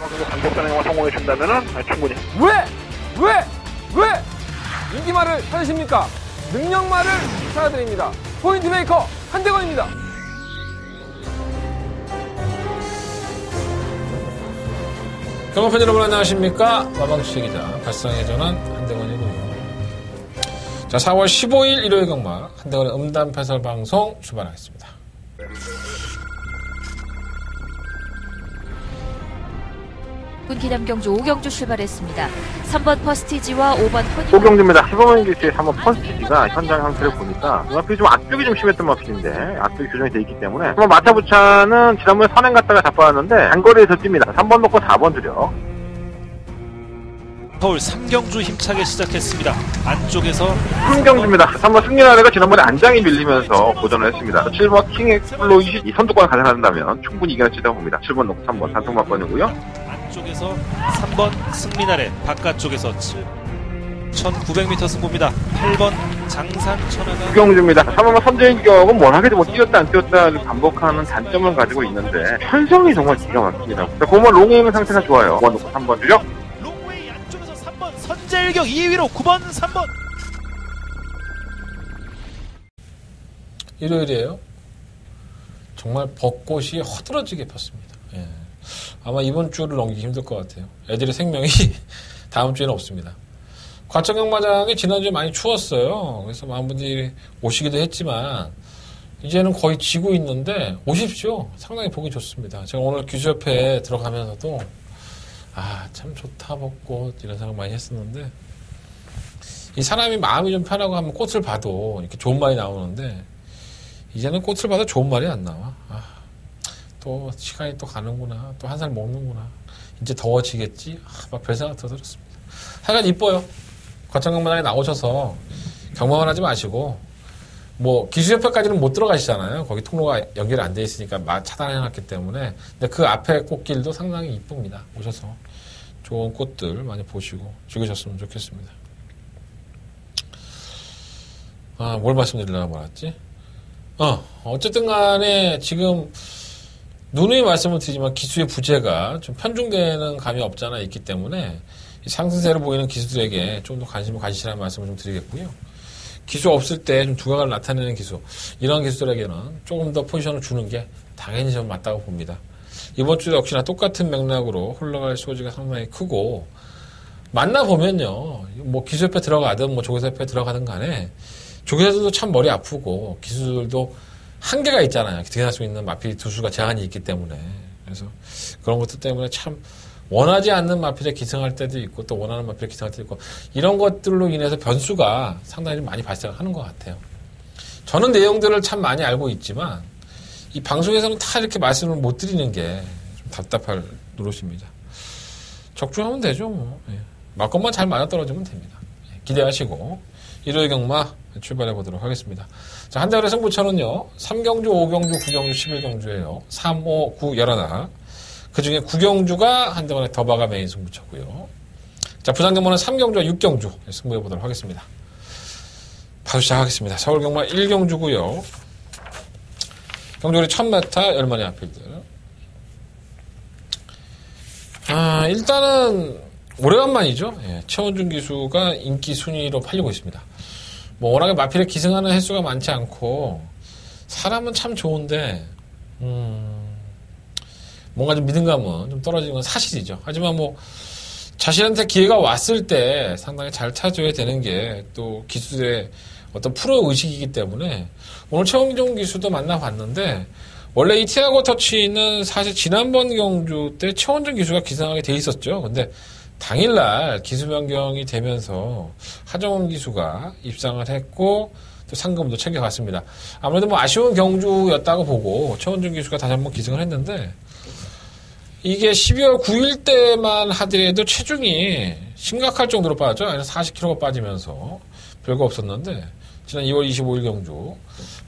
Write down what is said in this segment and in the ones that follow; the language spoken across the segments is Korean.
그리고 강력단행과 성공해 준다면은 충분히. 왜 인기말을 찾으십니까? 능력말을 찾아드립니다. 포인트 메이커 한대건입니다. 경험팬 여러분 안녕하십니까? 마방주최 기자 발상의 전환 한대건이고요. 자, 4월 15일 일요일 경마 한대건의 음담 패설 방송 출발하겠습니다. 기남 경주 5경주 출발했습니다. 3번 퍼스티지와 5번 허니 5경주입니다. 15번 경주의 3번 퍼스티지가 현장 상태를 보니까 앞이 좀 앞쪽이 좀 심했던 마필인데 앞쪽이 교정이 돼 있기 때문에 한번 마타부차는 지난번에 선행 갔다가 잡아왔는데 단거리에서 뜁니다. 3번 놓고 4번 들여. 서울 3경주 힘차게 시작했습니다. 안쪽에서 3경주입니다. 3번 승리나래가 지난번에 안장이 밀리면서 고전을 했습니다. 7번 킹의 플로 20, 이 선두권 가져간다면 충분히 이겨낼 수 있다고 봅니다. 7번 놓고 3번 단통막권이고요. 안쪽에서 3번 승리나래, 바깥쪽에서 1900m 승부입니다. 8번 장산 천하가 9경주입니다. 3번 선제인격은 워낙에도 뭐 뛰었다 안 뛰었다를 반복하는 단점을 가지고 있는데 편성이 정말 기가 막힙니다. 고만 롱에임 상태가 좋아요. 5번 놓고 3번 주력. 롱웨이 안쪽에서 3번 선제일격 2위로 9번 3번 일요일이에요. 정말 벚꽃이 허드러지게 폈습니다. 예. 아마 이번 주를 넘기기 힘들 것 같아요. 애들의 생명이 다음 주에는 없습니다. 과천경마장이 지난주에 많이 추웠어요. 그래서 많은 분들이 오시기도 했지만 이제는 거의 지고 있는데 오십시오. 상당히 보기 좋습니다. 제가 오늘 기수협회에 들어가면서도 참 좋다 벚꽃 이런 생각 많이 했었는데 이 사람이 마음이 좀 편하고 하면 꽃을 봐도 이렇게 좋은 말이 나오는데 이제는 꽃을 봐도 좋은 말이 안 나와. 또 시간이 또 가는구나. 또 한 살 먹는구나. 이제 더워지겠지. 막 별 생각 더 들었습니다. 하여간 이뻐요. 과천경마장에 나오셔서 경마만 하지 마시고 뭐 기수협회까지는 못 들어가시잖아요. 거기 통로가 연결이 안 돼 있으니까 차단해놨기 때문에. 근데 그 앞에 꽃길도 상당히 이쁩니다. 오셔서 좋은 꽃들 많이 보시고 즐기셨으면 좋겠습니다. 뭘 말씀드리려고 말았지? 어쨌든 간에 지금 누누이 말씀을 드리지만 기수의 부재가 좀 편중되는 감이 없잖아 있기 때문에 상승세로 보이는 기수들에게 좀 더 관심을 가지시라는 말씀을 좀 드리겠고요. 기수 없을 때 좀 두각을 나타내는 기수, 이런 기수들에게는 조금 더 포지션을 주는 게 당연히 좀 맞다고 봅니다. 이번 주도 역시나 똑같은 맥락으로 흘러갈 소지가 상당히 크고 만나보면요. 뭐 기수협회 들어가든 뭐 조교사협회 들어가든 간에 조교사들도 참 머리 아프고 기수들도 한계가 있잖아요. 기대할 수 있는 마필 두수가 제한이 있기 때문에. 그래서 그런 것들 때문에 참 원하지 않는 마필에 기승할 때도 있고 또 원하는 마필에 기승할 때도 있고 이런 것들로 인해서 변수가 상당히 좀 많이 발생하는 것 같아요. 저는 내용들을 참 많이 알고 있지만 이 방송에서는 다 이렇게 말씀을 못 드리는 게 좀 답답할 노릇입니다. 적중하면 되죠. 뭐. 말것만 잘 맞아떨어지면 됩니다. 기대하시고 일요일 경마 출발해 보도록 하겠습니다. 자, 한달의 승부처는요, 3경주, 5경주, 9경주, 11경주예요. 3, 5, 9, 11. 그 중에 9경주가 한대만의 더바가 메인 승부처고요. 자, 부산경마는 3경주와 6경주 승부해 보도록 하겠습니다. 바로 시작하겠습니다. 서울경마 1경주고요. 경주리 1000m 10마리 앞필들. 일단은 오래간만이죠. 최원준 기수가 인기 순위로 팔리고 있습니다. 뭐 워낙에 마필에 기승하는 횟수가 많지 않고 사람은 참 좋은데 뭔가 좀 믿음감은 좀 떨어지는 건 사실이죠. 하지만 뭐 자신한테 기회가 왔을 때 상당히 잘 찾아줘야 되는 게 또 기수들의 어떤 프로 의식이기 때문에 오늘 최원준 기수도 만나봤는데 원래 이 티아고 터치는 사실 지난번 경주 때 최원준 기수가 기승하게 돼 있었죠. 근데 당일날 기수 변경이 되면서 하정원 기수가 입상을 했고 또 상금도 챙겨갔습니다. 아무래도 뭐 아쉬운 경주였다고 보고 최원준 기수가 다시 한번 기승을 했는데 이게 12월 9일 때만 하더라도 체중이 심각할 정도로 빠졌죠. 40kg가 빠지면서 별거 없었는데 지난 2월 25일 경주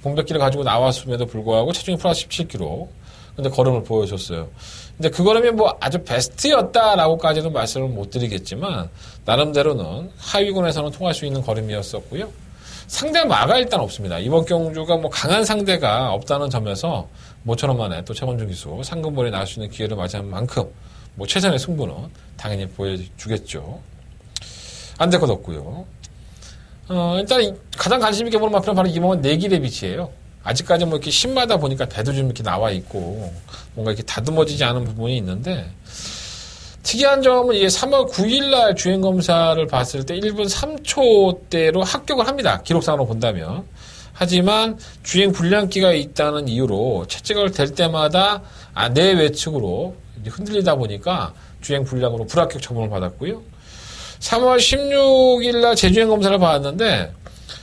공백기를 가지고 나왔음에도 불구하고 체중이 플러스 17kg 근데 걸음을 보여줬어요. 근데 그 걸음이 뭐 아주 베스트였다라고까지는 말씀을 못 드리겠지만 나름대로는 하위군에서는 통할 수 있는 걸음이었었고요. 상대 마가 일단 없습니다. 이번 경주가 뭐 강한 상대가 없다는 점에서 모처럼 만에 또 최원준 기수 상금벌이 나올 수 있는 기회를 맞이한 만큼 뭐 최선의 승부는 당연히 보여주겠죠. 안 될 것 없고요. 일단 가장 관심 있게 보는 마필은 바로 이번 내기의 빛이에요. 아직까지 뭐 이렇게 신마다 보니까 배도 좀 이렇게 나와 있고 뭔가 이렇게 다듬어지지 않은 부분이 있는데 특이한 점은 이게 3월 9일날 주행검사를 봤을 때 1분 3초대로 합격을 합니다. 기록상으로 본다면. 하지만 주행 불량기가 있다는 이유로 채찍을 댈 때마다 내외측으로 흔들리다 보니까 주행 불량으로 불합격 처분을 받았고요. 3월 16일날 재주행 검사를 받았는데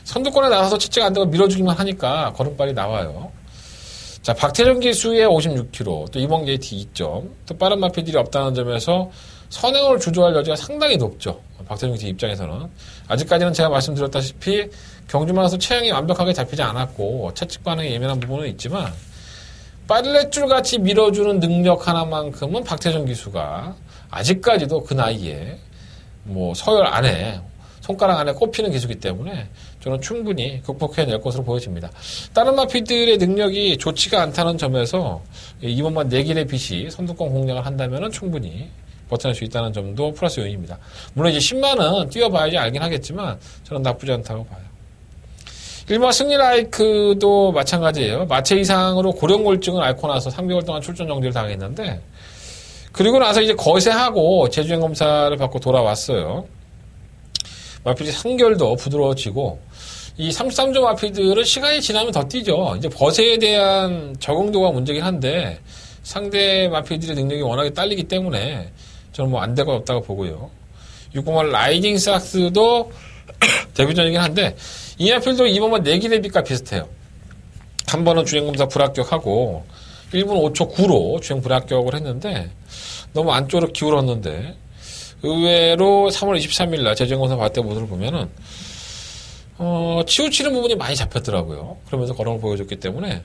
선두권에 나가서 채찍 안 되고 밀어주기만 하니까 걸음발이 나와요. 자, 박태정 기수의 56km, 또 이번 게이트 2점, 또 빠른 마필들이 없다는 점에서 선행을 주저할 여지가 상당히 높죠. 박태정 기수 입장에서는. 아직까지는 제가 말씀드렸다시피 경주만 와서 체형이 완벽하게 잡히지 않았고 채찍 반응에 예민한 부분은 있지만 빨랫줄 같이 밀어주는 능력 하나만큼은 박태정 기수가 아직까지도 그 나이에 뭐 서열 안에 손가락 안에 꼽히는 기수이기 때문에 저는 충분히 극복해낼 것으로 보여집니다. 다른 마필들의 능력이 좋지가 않다는 점에서 이번만 내길의 빛이 선두권 공략을 한다면 충분히 버텨낼 수 있다는 점도 플러스 요인입니다. 물론 이제 10만은 뛰어봐야지 알긴 하겠지만 저는 나쁘지 않다고 봐요. 1번 승리라이크도 마찬가지예요. 마체 이상으로 고령골증을 앓고 나서 3개월 동안 출전 정지를 당했는데 그리고 나서 이제 거세하고 재주행 검사를 받고 돌아왔어요. 마필이 3개월도 부드러워지고 이 33조 마필들은 시간이 지나면 더 뛰죠. 이제 거세에 대한 적응도가 문제긴 한데 상대 마필들의 능력이 워낙에 딸리기 때문에 저는 뭐 안 될 건 없다고 보고요. 6번만 라이딩 삭스도 데뷔전이긴 한데 이 마필도 이번만 내기 대비가 비슷해요. 한 번은 주행검사 불합격하고 1분 5초 9로 주행 불합격을 했는데 너무 안쪽으로 기울었는데 의외로 3월 23일날 재주행검사 받을 때 모습을 보면은 치우치는 부분이 많이 잡혔더라고요. 그러면서 걸음을 보여줬기 때문에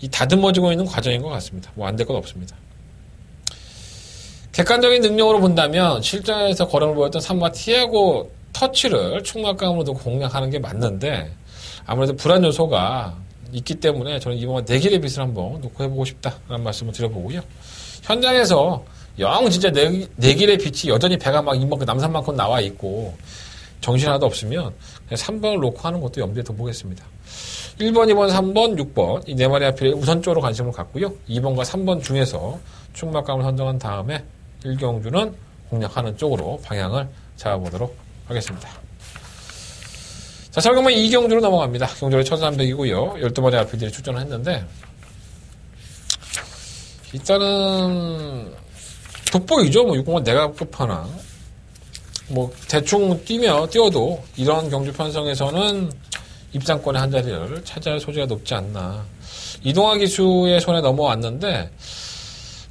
이 다듬어지고 있는 과정인 것 같습니다. 뭐 안 될 건 없습니다. 객관적인 능력으로 본다면 실전에서 걸음을 보였던 3마 티아고 터치를 충막감으로 두고 공략하는 게 맞는데 아무래도 불안 요소가 있기 때문에 저는 이번 내길의 빛을 한번 놓고 해보고 싶다라는 말씀을 드려보고요. 현장에서 영 진짜 내길의 빛이 여전히 배가 막 이만큼 남산만큼 나와 있고 정신 하나도 없으면 그냥 3번을 놓고 하는 것도 염두에 둬보겠습니다. 1번, 2번, 3번, 6번 이 네 마리 하필에 우선적으로 관심을 갖고요. 2번과 3번 중에서 충막감을 선정한 다음에 1경주는 공략하는 쪽으로 방향을 잡아보도록 하겠습니다. 자, 자, 그러면 2경주로 넘어갑니다. 경주를 1300이고요. 12마리 하필들이 출전을 했는데 일단은 돋보이죠. 뭐 6공은 내가 끝판왕. 뭐 대충 뛰어도 이런 경주 편성에서는 입상권의 한 자리를 차지할 소지가 높지 않나. 이동화 기수의 손에 넘어왔는데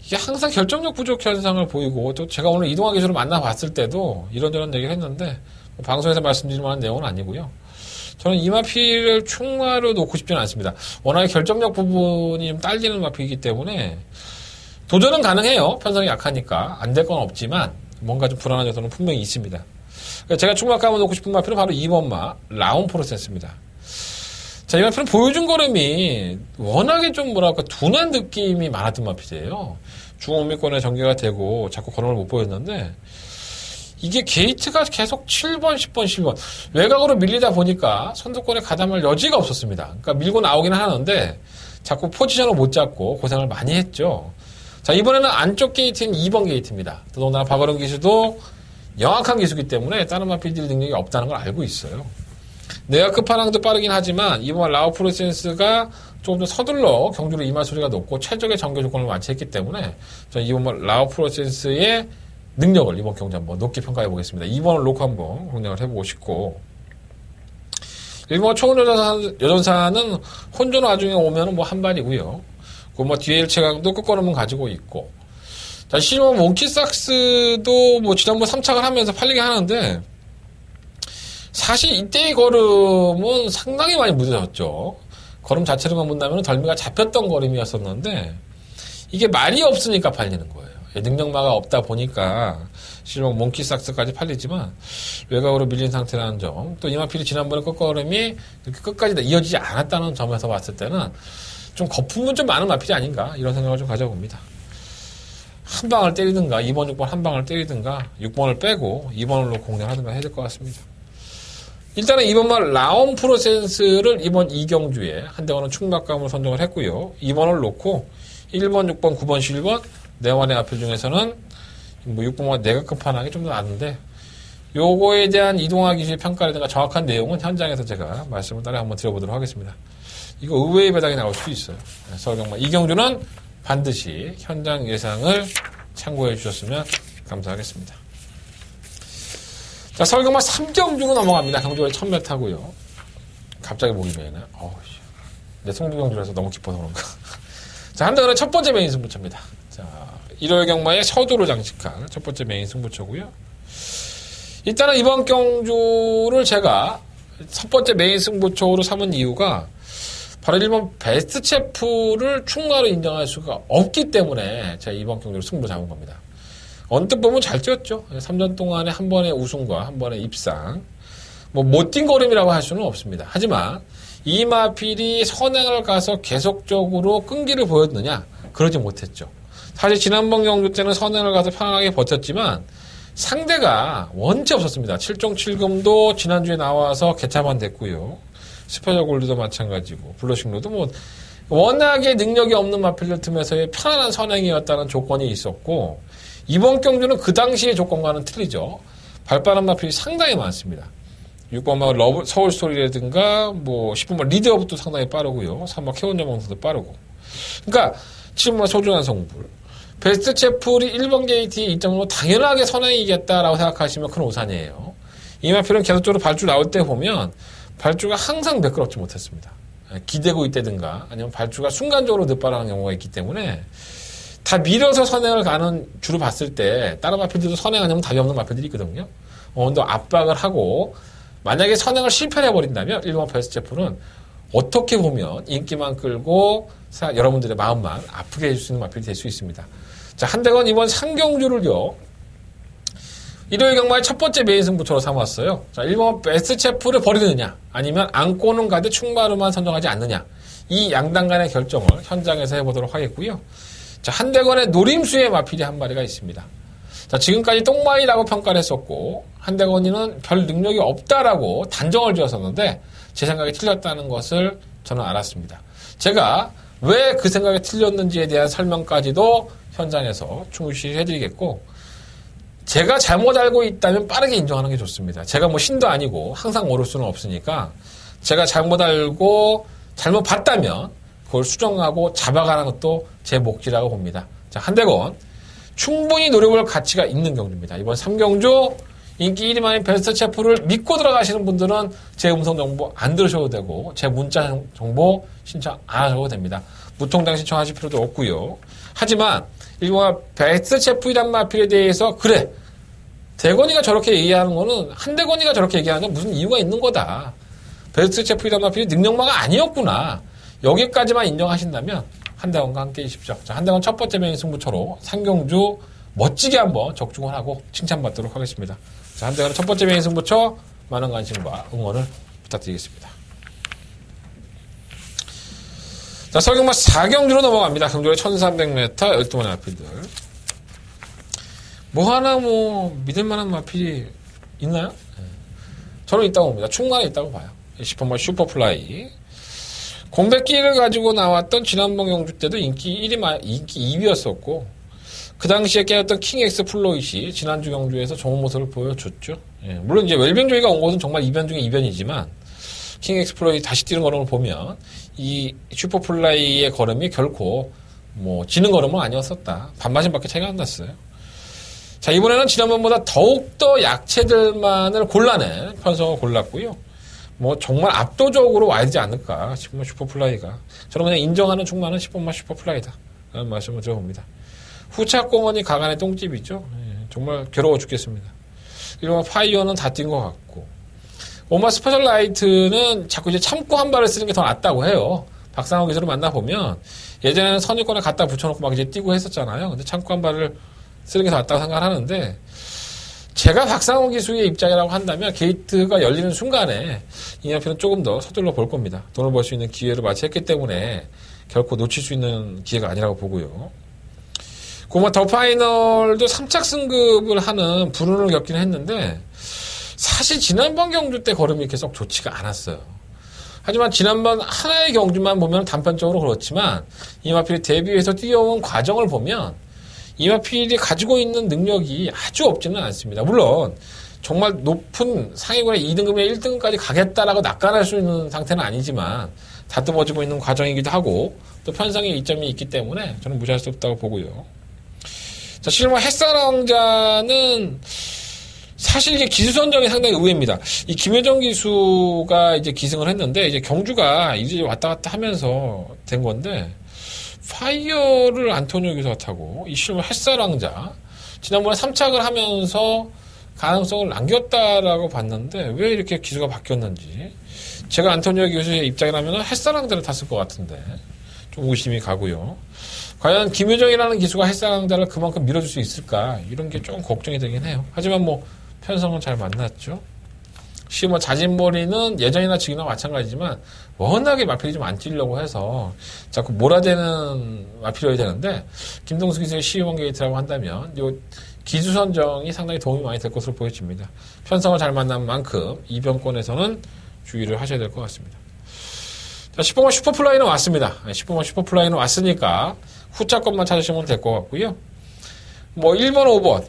이게 항상 결정력 부족 현상을 보이고 또 제가 오늘 이동화 기수를 만나봤을 때도 이런저런 얘기를 했는데 방송에서 말씀드릴 만한 내용은 아니고요. 저는 이 마피를 충마로 놓고 싶지는 않습니다. 워낙에 결정력 부분이 좀 딸리는 마피이기 때문에 도전은 가능해요. 편성이 약하니까. 안 될 건 없지만 뭔가 좀 불안한 요소는 분명히 있습니다. 제가 충막감을 놓고 싶은 마피는 바로 2번마 라운 포르센스입니다. 자, 이 마피는 보여준 걸음이 워낙에 좀 뭐랄까 둔한 느낌이 많았던 마피예요. 중앙미권에 전개가 되고 자꾸 걸음을 못 보였는데 이게 게이트가 계속 7번, 10번, 11번 외곽으로 밀리다 보니까 선두권에 가담할 여지가 없었습니다. 그러니까 밀고 나오기는 하는데 자꾸 포지션을 못 잡고 고생을 많이 했죠. 자, 이번에는 안쪽 게이트인 2번 게이트입니다. 더더군다나 박어른 기수도 영악한 기수이기 때문에 다른 마필들 능력이 없다는 걸 알고 있어요. 내가 끝판왕도 빠르긴 하지만 이번 라우 프로센스가 조금 더 서둘러 경주로 임할 소리가 높고 최적의 전개 조건을 완치했기 때문에 저는 이번 라우 프로센스의 능력을 이번 경주 한번 높게 평가해 보겠습니다. 2번을 놓고 한번 공략을 해보고 싶고 1번 초원 여전사는 혼전 와중에 오면은 뭐 한 발이고요. 그 뭐 뒤에 일체강도 끝걸음은 가지고 있고 자, 실버 몽키삭스도 뭐 지난번 3착을 하면서 팔리게 하는데 사실 이때의 걸음은 상당히 많이 무뎌졌죠. 걸음 자체로만 본다면 덜미가 잡혔던 걸음이었었는데 이게 말이 없으니까 팔리는 거예요. 능력마가 없다 보니까 실버 몽키삭스까지 팔리지만 외곽으로 밀린 상태라는 점 또 이마필이 지난번에 끝걸음이 이렇게 끝까지 이어지지 않았다는 점에서 봤을 때는 좀 거품은 좀 많은 마필이 아닌가 이런 생각을 좀 가져봅니다. 한 방을 때리든가 2번, 6번 한 방을 때리든가 6번을 빼고 2번으로 공략하든가 해야 될 것 같습니다. 일단은 2번 말 라온 프로센스를 이번 이경주에 한대원은 충막감으로 선정을 했고요. 2번을 놓고 1번, 6번, 9번, 11번 네완의 앞필 중에서는 뭐 6번과 내각 끝판왕이 좀 더 나은데 요거에 대한 이동화 기술 평가라든가 정확한 내용은 현장에서 제가 말씀을 따라 한번 드려보도록 하겠습니다. 이거 의외의 배당이 나올 수도 있어요. 서울경마 이경주는 반드시 현장 예상을 참고해 주셨으면 감사하겠습니다. 자, 서울경마 3경주로 넘어갑니다. 경주가 1000m고요. 갑자기 목이 메이네. 내 승부경주라서 너무 기뻐서 그런가. 자, 한대원의 첫 번째 메인 승부처입니다. 자, 1월 경마의 서두를 장식한 첫 번째 메인 승부처고요. 일단은 이번 경주를 제가 첫 번째 메인 승부처로 삼은 이유가 바로 1번 베스트 체프를 충마로 인정할 수가 없기 때문에 제가 이번 경주로 승부 잡은 겁니다. 언뜻 보면 잘 뛰었죠. 3전 동안에 한 번의 우승과 한 번의 입상. 뭐 못 뛴 걸음이라고 할 수는 없습니다. 하지만 이 마필이 선행을 가서 계속적으로 끈기를 보였느냐? 그러지 못했죠. 사실 지난번 경주 때는 선행을 가서 편하게 버텼지만 상대가 원체 없었습니다. 7종 7금도 지난주에 나와서 개차만 됐고요. 스페셜 골드도 마찬가지고 블러싱로도 뭐 워낙에 능력이 없는 마필들 틈에서의 편안한 선행이었다는 조건이 있었고 이번 경주는 그 당시의 조건과는 틀리죠. 발빠른 마필이 상당히 많습니다. 6번마 러브 서울스토리라든가 뭐 10번마 리드업도 상당히 빠르고요. 3번 캐온여망서도 빠르고. 그러니까 7번마 소중한 성불. 베스트 체플이 1번 게이트의 이점으로 당연하게 선행이겠다라고 생각하시면 큰 오산이에요. 이 마필은 계속적으로 발주 나올 때 보면 발주가 항상 매끄럽지 못했습니다. 기대고 있다든가 아니면 발주가 순간적으로 늦발하는 경우가 있기 때문에 다 밀어서 선행을 가는 주로 봤을 때 다른 마필들도 선행 아니면 답이 없는 마필들이 있거든요. 또 압박을 하고 만약에 선행을 실패를 해버린다면 1번 베스트 체플은 어떻게 보면 인기만 끌고 여러분들의 마음만 아프게 해줄 수 있는 마필이 될 수 있습니다. 자, 한대건 이번 상경주를요. 일요일 경마의 첫 번째 메인 승부처로 삼았어요. 자, 1번 베스트 체프를 버리느냐 아니면 안고는 가되 충마로만 선정하지 않느냐 이 양당 간의 결정을 현장에서 해보도록 하겠고요. 자, 한대건의 노림수의 마필이 한 마리가 있습니다. 자, 지금까지 똥마이라고 평가를 했었고 한대건이는 별 능력이 없다라고 단정을 지었었는데 제 생각이 틀렸다는 것을 저는 알았습니다. 제가 왜 그 생각이 틀렸는지에 대한 설명까지도 현장에서 충실히 해드리겠고 제가 잘못 알고 있다면 빠르게 인정하는 게 좋습니다. 제가 뭐 신도 아니고 항상 옳을 수는 없으니까 제가 잘못 알고 잘못 봤다면 그걸 수정하고 잡아가는 것도 제 몫이라고 봅니다. 자, 한대건 충분히 노려볼 가치가 있는 경주입니다. 이번 3경주 인기 1위 만인 베스트 체프를 믿고 들어가시는 분들은 제 음성 정보 안 들으셔도 되고 제 문자 정보 신청 안 하셔도 됩니다. 무통장 신청하실 필요도 없고요. 하지만 일본의 베스트 체프이란 마필에 대해서 그래 대건이가 저렇게 얘기하는 거는 한대건이가 저렇게 얘기하는 건 무슨 이유가 있는 거다. 베스트 체프이란 마필이 능력마가 아니었구나. 여기까지만 인정하신다면 한대건과 함께 하십시오. 자, 한대건 첫 번째 메인 승부처로 상경주 멋지게 한번 적중을 하고 칭찬받도록 하겠습니다. 자, 한대건의 첫 번째 메인 승부처 많은 관심과 응원을 부탁드리겠습니다. 자, 서경마 4경주로 넘어갑니다. 경주의 1300m 12번의 마필들. 뭐 하나 믿을만한 마필이 있나요? 네. 저는 있다고 봅니다. 충만히 있다고 봐요. 10번마 슈퍼플라이. 공백기를 가지고 나왔던 지난번 경주 때도 인기 2위였었고 그 당시에 깨졌던 킹엑스 플로잇이 지난주 경주에서 좋은 모습을 보여줬죠. 예, 물론 이제 웰빙조이가 온 것은 정말 이변 중에 이변이지만 킹엑스 플로잇이 다시 뛰는 걸음을 보면 이 슈퍼플라이의 걸음이 결코 지는 걸음은 아니었었다. 반마신밖에 차이가 안 났어요. 자, 이번에는 지난번보다 더욱더 약체들만을 골라낸 편성을 골랐고요. 정말 압도적으로 와야 되지 않을까 싶으면 슈퍼플라이가. 저는 그냥 인정하는 충만한 10번만 슈퍼플라이다. 라는 말씀을 드려봅니다. 후차공원이 가간의 똥집이죠. 예, 정말 괴로워 죽겠습니다. 이런 파이어는 다 뛴 것 같고. 오마 스페셜 라이트는 자꾸 이제 참고 한 발을 쓰는 게 더 낫다고 해요. 박상호 기수를 만나보면 예전에는 선유권에 갖다 붙여놓고 막 이제 뛰고 했었잖아요. 근데 참고 한 발을 쓰는 게 더 낫다고 생각을 하는데 제가 박상호 기수의 입장이라고 한다면 게이트가 열리는 순간에 이냐피는 조금 더 서둘러 볼 겁니다. 돈을 벌 수 있는 기회를 마치 했기 때문에 결코 놓칠 수 있는 기회가 아니라고 보고요. 그뭐 더 파이널도 3착 승급을 하는 불운을 겪긴 했는데 사실 지난번 경주 때 걸음이 이렇게 썩 좋지가 않았어요. 하지만 지난번 하나의 경주만 보면 단편적으로 그렇지만 이마필이 데뷔해서 뛰어온 과정을 보면 이마필이 가지고 있는 능력이 아주 없지는 않습니다. 물론 정말 높은 상위권의 2등급에 1등급까지 가겠다라고 낙관할 수 있는 상태는 아니지만 다듬어지고 있는 과정이기도 하고 또 편성의 이점이 있기 때문에 저는 무시할 수 없다고 보고요. 자, 실버 햇살왕자는 사실 이게 기수 선정이 상당히 의외입니다. 이 김효정 기수가 이제 기승을 했는데 이제 경주가 이제 왔다 갔다 하면서 된 건데 파이어를 안토니오 기수가 타고 이 실버 햇살왕자 지난번에 3착을 하면서 가능성을 남겼다라고 봤는데 왜 이렇게 기수가 바뀌었는지 제가 안토니오 기수의 입장이라면 햇살왕자를 탔을 것 같은데 좀 의심이 가고요. 과연 김효정이라는 기수가 햇살왕자를 그만큼 밀어줄 수 있을까 이런 게 좀 걱정이 되긴 해요. 하지만 뭐 편성은 잘 만났죠. 뭐 자진몰이는 예전이나 지금이나 마찬가지지만 워낙에 마필이 좀 안 뛰려고 해서 자꾸 몰아대는 마필이어야 되는데 김동수 기수의 시범 게이트라고 한다면 요 기수 선정이 상당히 도움이 많이 될 것으로 보여집니다. 편성을 잘 만난 만큼 이변권에서는 주의를 하셔야 될 것 같습니다. 자, 10번만 슈퍼플라이는 왔습니다. 10번만 슈퍼플라이는 왔으니까 후차 것만 찾으시면 될 것 같고요. 뭐 1번, 5번,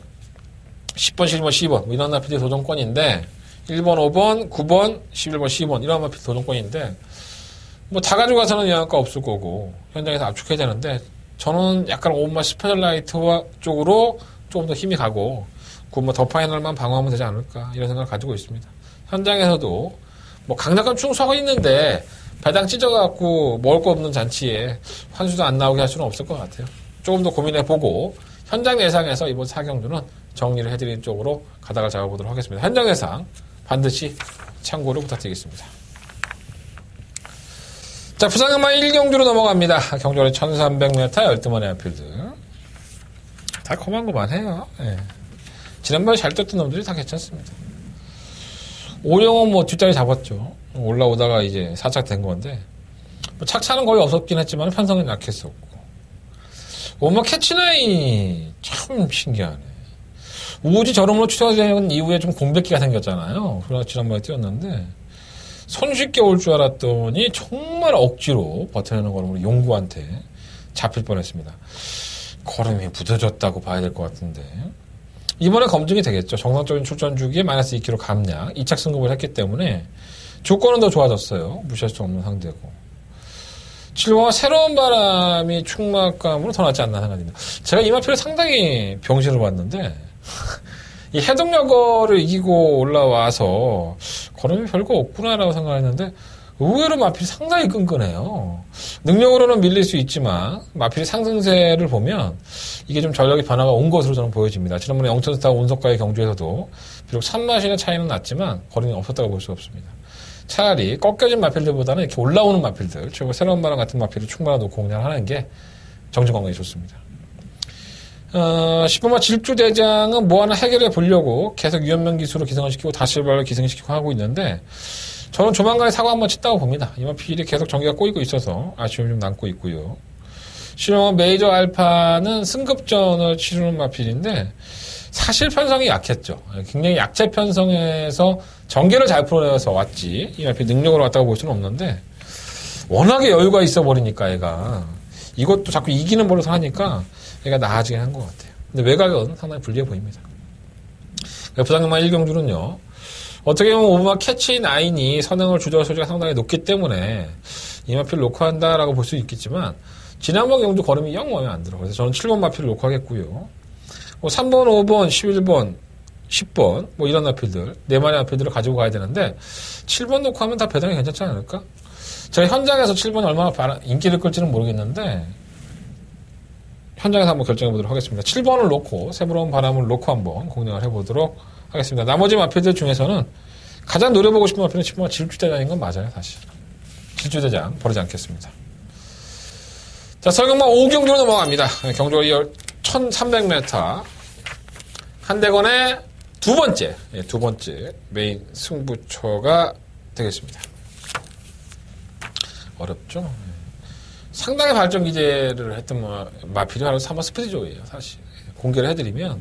10번, 11번, 12번 이런 마필이 도전권인데 1번, 5번, 9번, 11번, 12번 이런 마필 도전권인데 뭐 다 가져가서는 영향가 없을 거고 현장에서 압축해야 되는데 저는 약간 5번만 스페셜라이트 쪽으로 조금 더 힘이 가고 9번만 더 파이널만 방어하면 되지 않을까 이런 생각을 가지고 있습니다. 현장에서도 뭐 강력한 충수하고 있는데 배당 찢어갖고 먹을 거 없는 잔치에 환수도 안 나오게 할 수는 없을 것 같아요. 조금 더 고민해보고 현장 예상에서 이번 4경주는 정리를 해드리는 쪽으로 가닥을 잡아보도록 하겠습니다. 현장 예상 반드시 참고를 부탁드리겠습니다. 자, 부산경마 1경주로 넘어갑니다. 경주거리 1300m 열두만의 아필드. 달콤한 것만 해요. 예. 지난번에 잘 떴던 놈들이 다 괜찮습니다. 오령은 뭐 뒷자리 잡았죠. 올라오다가 이제 사착 된 건데 뭐 착차는 거의 없었긴 했지만 편성은 약했었고 오마 캐치나이 참 신기하네. 우지 저름으로 취소된 이후에 좀 공백기가 생겼잖아요. 그래서 지난번에 뛰었는데 손쉽게 올 줄 알았더니 정말 억지로 버텨내는 걸음으로 용구한테 잡힐 뻔했습니다. 걸음이 부서졌다고 봐야 될 것 같은데 이번에 검증이 되겠죠. 정상적인 출전 주기에 마이너스 2kg 감량 2착 승급을 했기 때문에 조건은 더 좋아졌어요. 무시할 수 없는 상대고 7번과 새로운 바람이 충막감으로 더 낫지 않나 생각합니다. 제가 이 마필을 상당히 병신을 봤는데 이 해동여거를 이기고 올라와서 걸음이 별거 없구나라고 생각했는데 의외로 마필이 상당히 끈끈해요. 능력으로는 밀릴 수 있지만 마필의 상승세를 보면 이게 좀 전력의 변화가 온 것으로 저는 보여집니다. 지난번에 영천스타 운석과의 경주에서도 비록 3마신의 차이는 났지만 거리는 없었다고 볼 수 없습니다. 차라리 꺾여진 마필들보다는 이렇게 올라오는 마필들, 최고 새로운 바람 같은 마필을 충분히 놓고 공략하는 게 정신건강에 좋습니다. 10번마 질주대장은 뭐 하나 해결해 보려고 계속 유연명 기수로 기승을 시키고 다실바를 기승시키고 하고 있는데 저는 조만간에 사고 한번 쳤다고 봅니다. 이 마필이 계속 전기가 꼬이고 있어서 아쉬움이 좀 남고 있고요. 실험 메이저 알파는 승급전을 치르는 마필인데 사실 편성이 약했죠. 굉장히 약체 편성에서 전개를 잘 풀어내서 왔지 이 마필 능력으로 왔다고 볼 수는 없는데 워낙에 여유가 있어 버리니까 얘가 이것도 자꾸 이기는 버릇을 하니까 얘가 나아지긴 한 것 같아요. 근데 외곽은 상당히 불리해 보입니다. 부산경마 1경주는요. 어떻게 보면 오브마 캐치 9이 선행을 주저할 소지가 상당히 높기 때문에 이 마필을 놓고 한다라고 볼 수 있겠지만 지난번 경주 걸음이 영 마음에 안 들어. 그래서 저는 7번 마필을 놓고 하겠고요. 뭐 3번, 5번, 11번, 10번 뭐 이런 마필들 4마리 마필들을 가지고 가야 되는데 7번 놓고 하면 다 배당이 괜찮지 않을까? 제가 현장에서 7번이 얼마나 인기를 끌지는 모르겠는데 현장에서 한번 결정해보도록 하겠습니다. 7번을 놓고 새부러운 바람을 놓고 한번 공략을 해보도록 하겠습니다. 나머지 마필들 중에서는 가장 노려보고 싶은 마필은 10번가 질주대장인 건 맞아요. 사실 질주대장 버리지 않겠습니다. 자, 설경마 5경주로 넘어갑니다. 경주거리 1300m 한대건의 두 번째 메인 승부처가 되겠습니다. 어렵죠? 상당히 발전 기대를 했던 마필이 바로 3번 스피드조이예요, 사실. 공개를 해드리면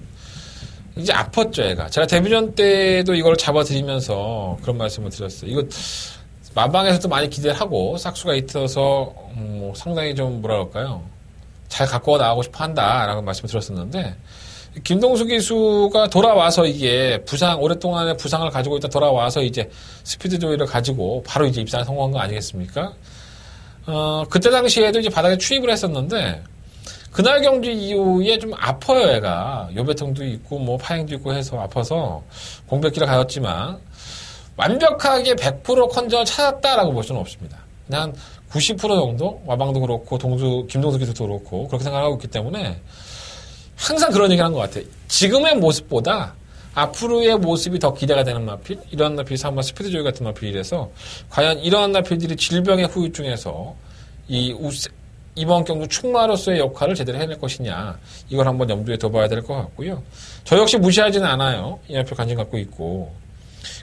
이제 아팠죠, 얘가. 제가 데뷔전 때도 이걸 잡아드리면서 그런 말씀을 드렸어요. 이거 만방에서도 많이 기대를 하고 싹수가 있어서 상당히 좀 뭐라 그럴까요? 잘 갖고 나가고 싶어 한다라고 말씀을 드렸었는데 김동수 기수가 돌아와서 이게 오랫동안의 부상을 가지고 있다 돌아와서 이제 스피드 조이를 가지고 바로 이제 입상에 성공한 거 아니겠습니까? 그때 당시에도 이제 바닥에 추입을 했었는데 그날 경기 이후에 좀 아파요, 얘가. 요배통도 있고 뭐 파행도 있고 해서 아파서 공백기를 가졌지만 완벽하게 100% 컨디션을 찾았다라고 볼 수는 없습니다. 그냥 90% 정도? 와방도 그렇고, 김동수 기수도 그렇고, 그렇게 생각하고 있기 때문에 항상 그런 얘기를 한 것 같아요. 지금의 모습보다 앞으로의 모습이 더 기대가 되는 마필? 이러한 마필이 3번 스피드조이 같은 마필이라서 과연 이러한 마필들이 질병의 후유증에서 이번 경주 충마로서의 역할을 제대로 해낼 것이냐. 이걸 한번 염두에 둬봐야 될 것 같고요. 저 역시 무시하지는 않아요. 이 마필 관심 갖고 있고.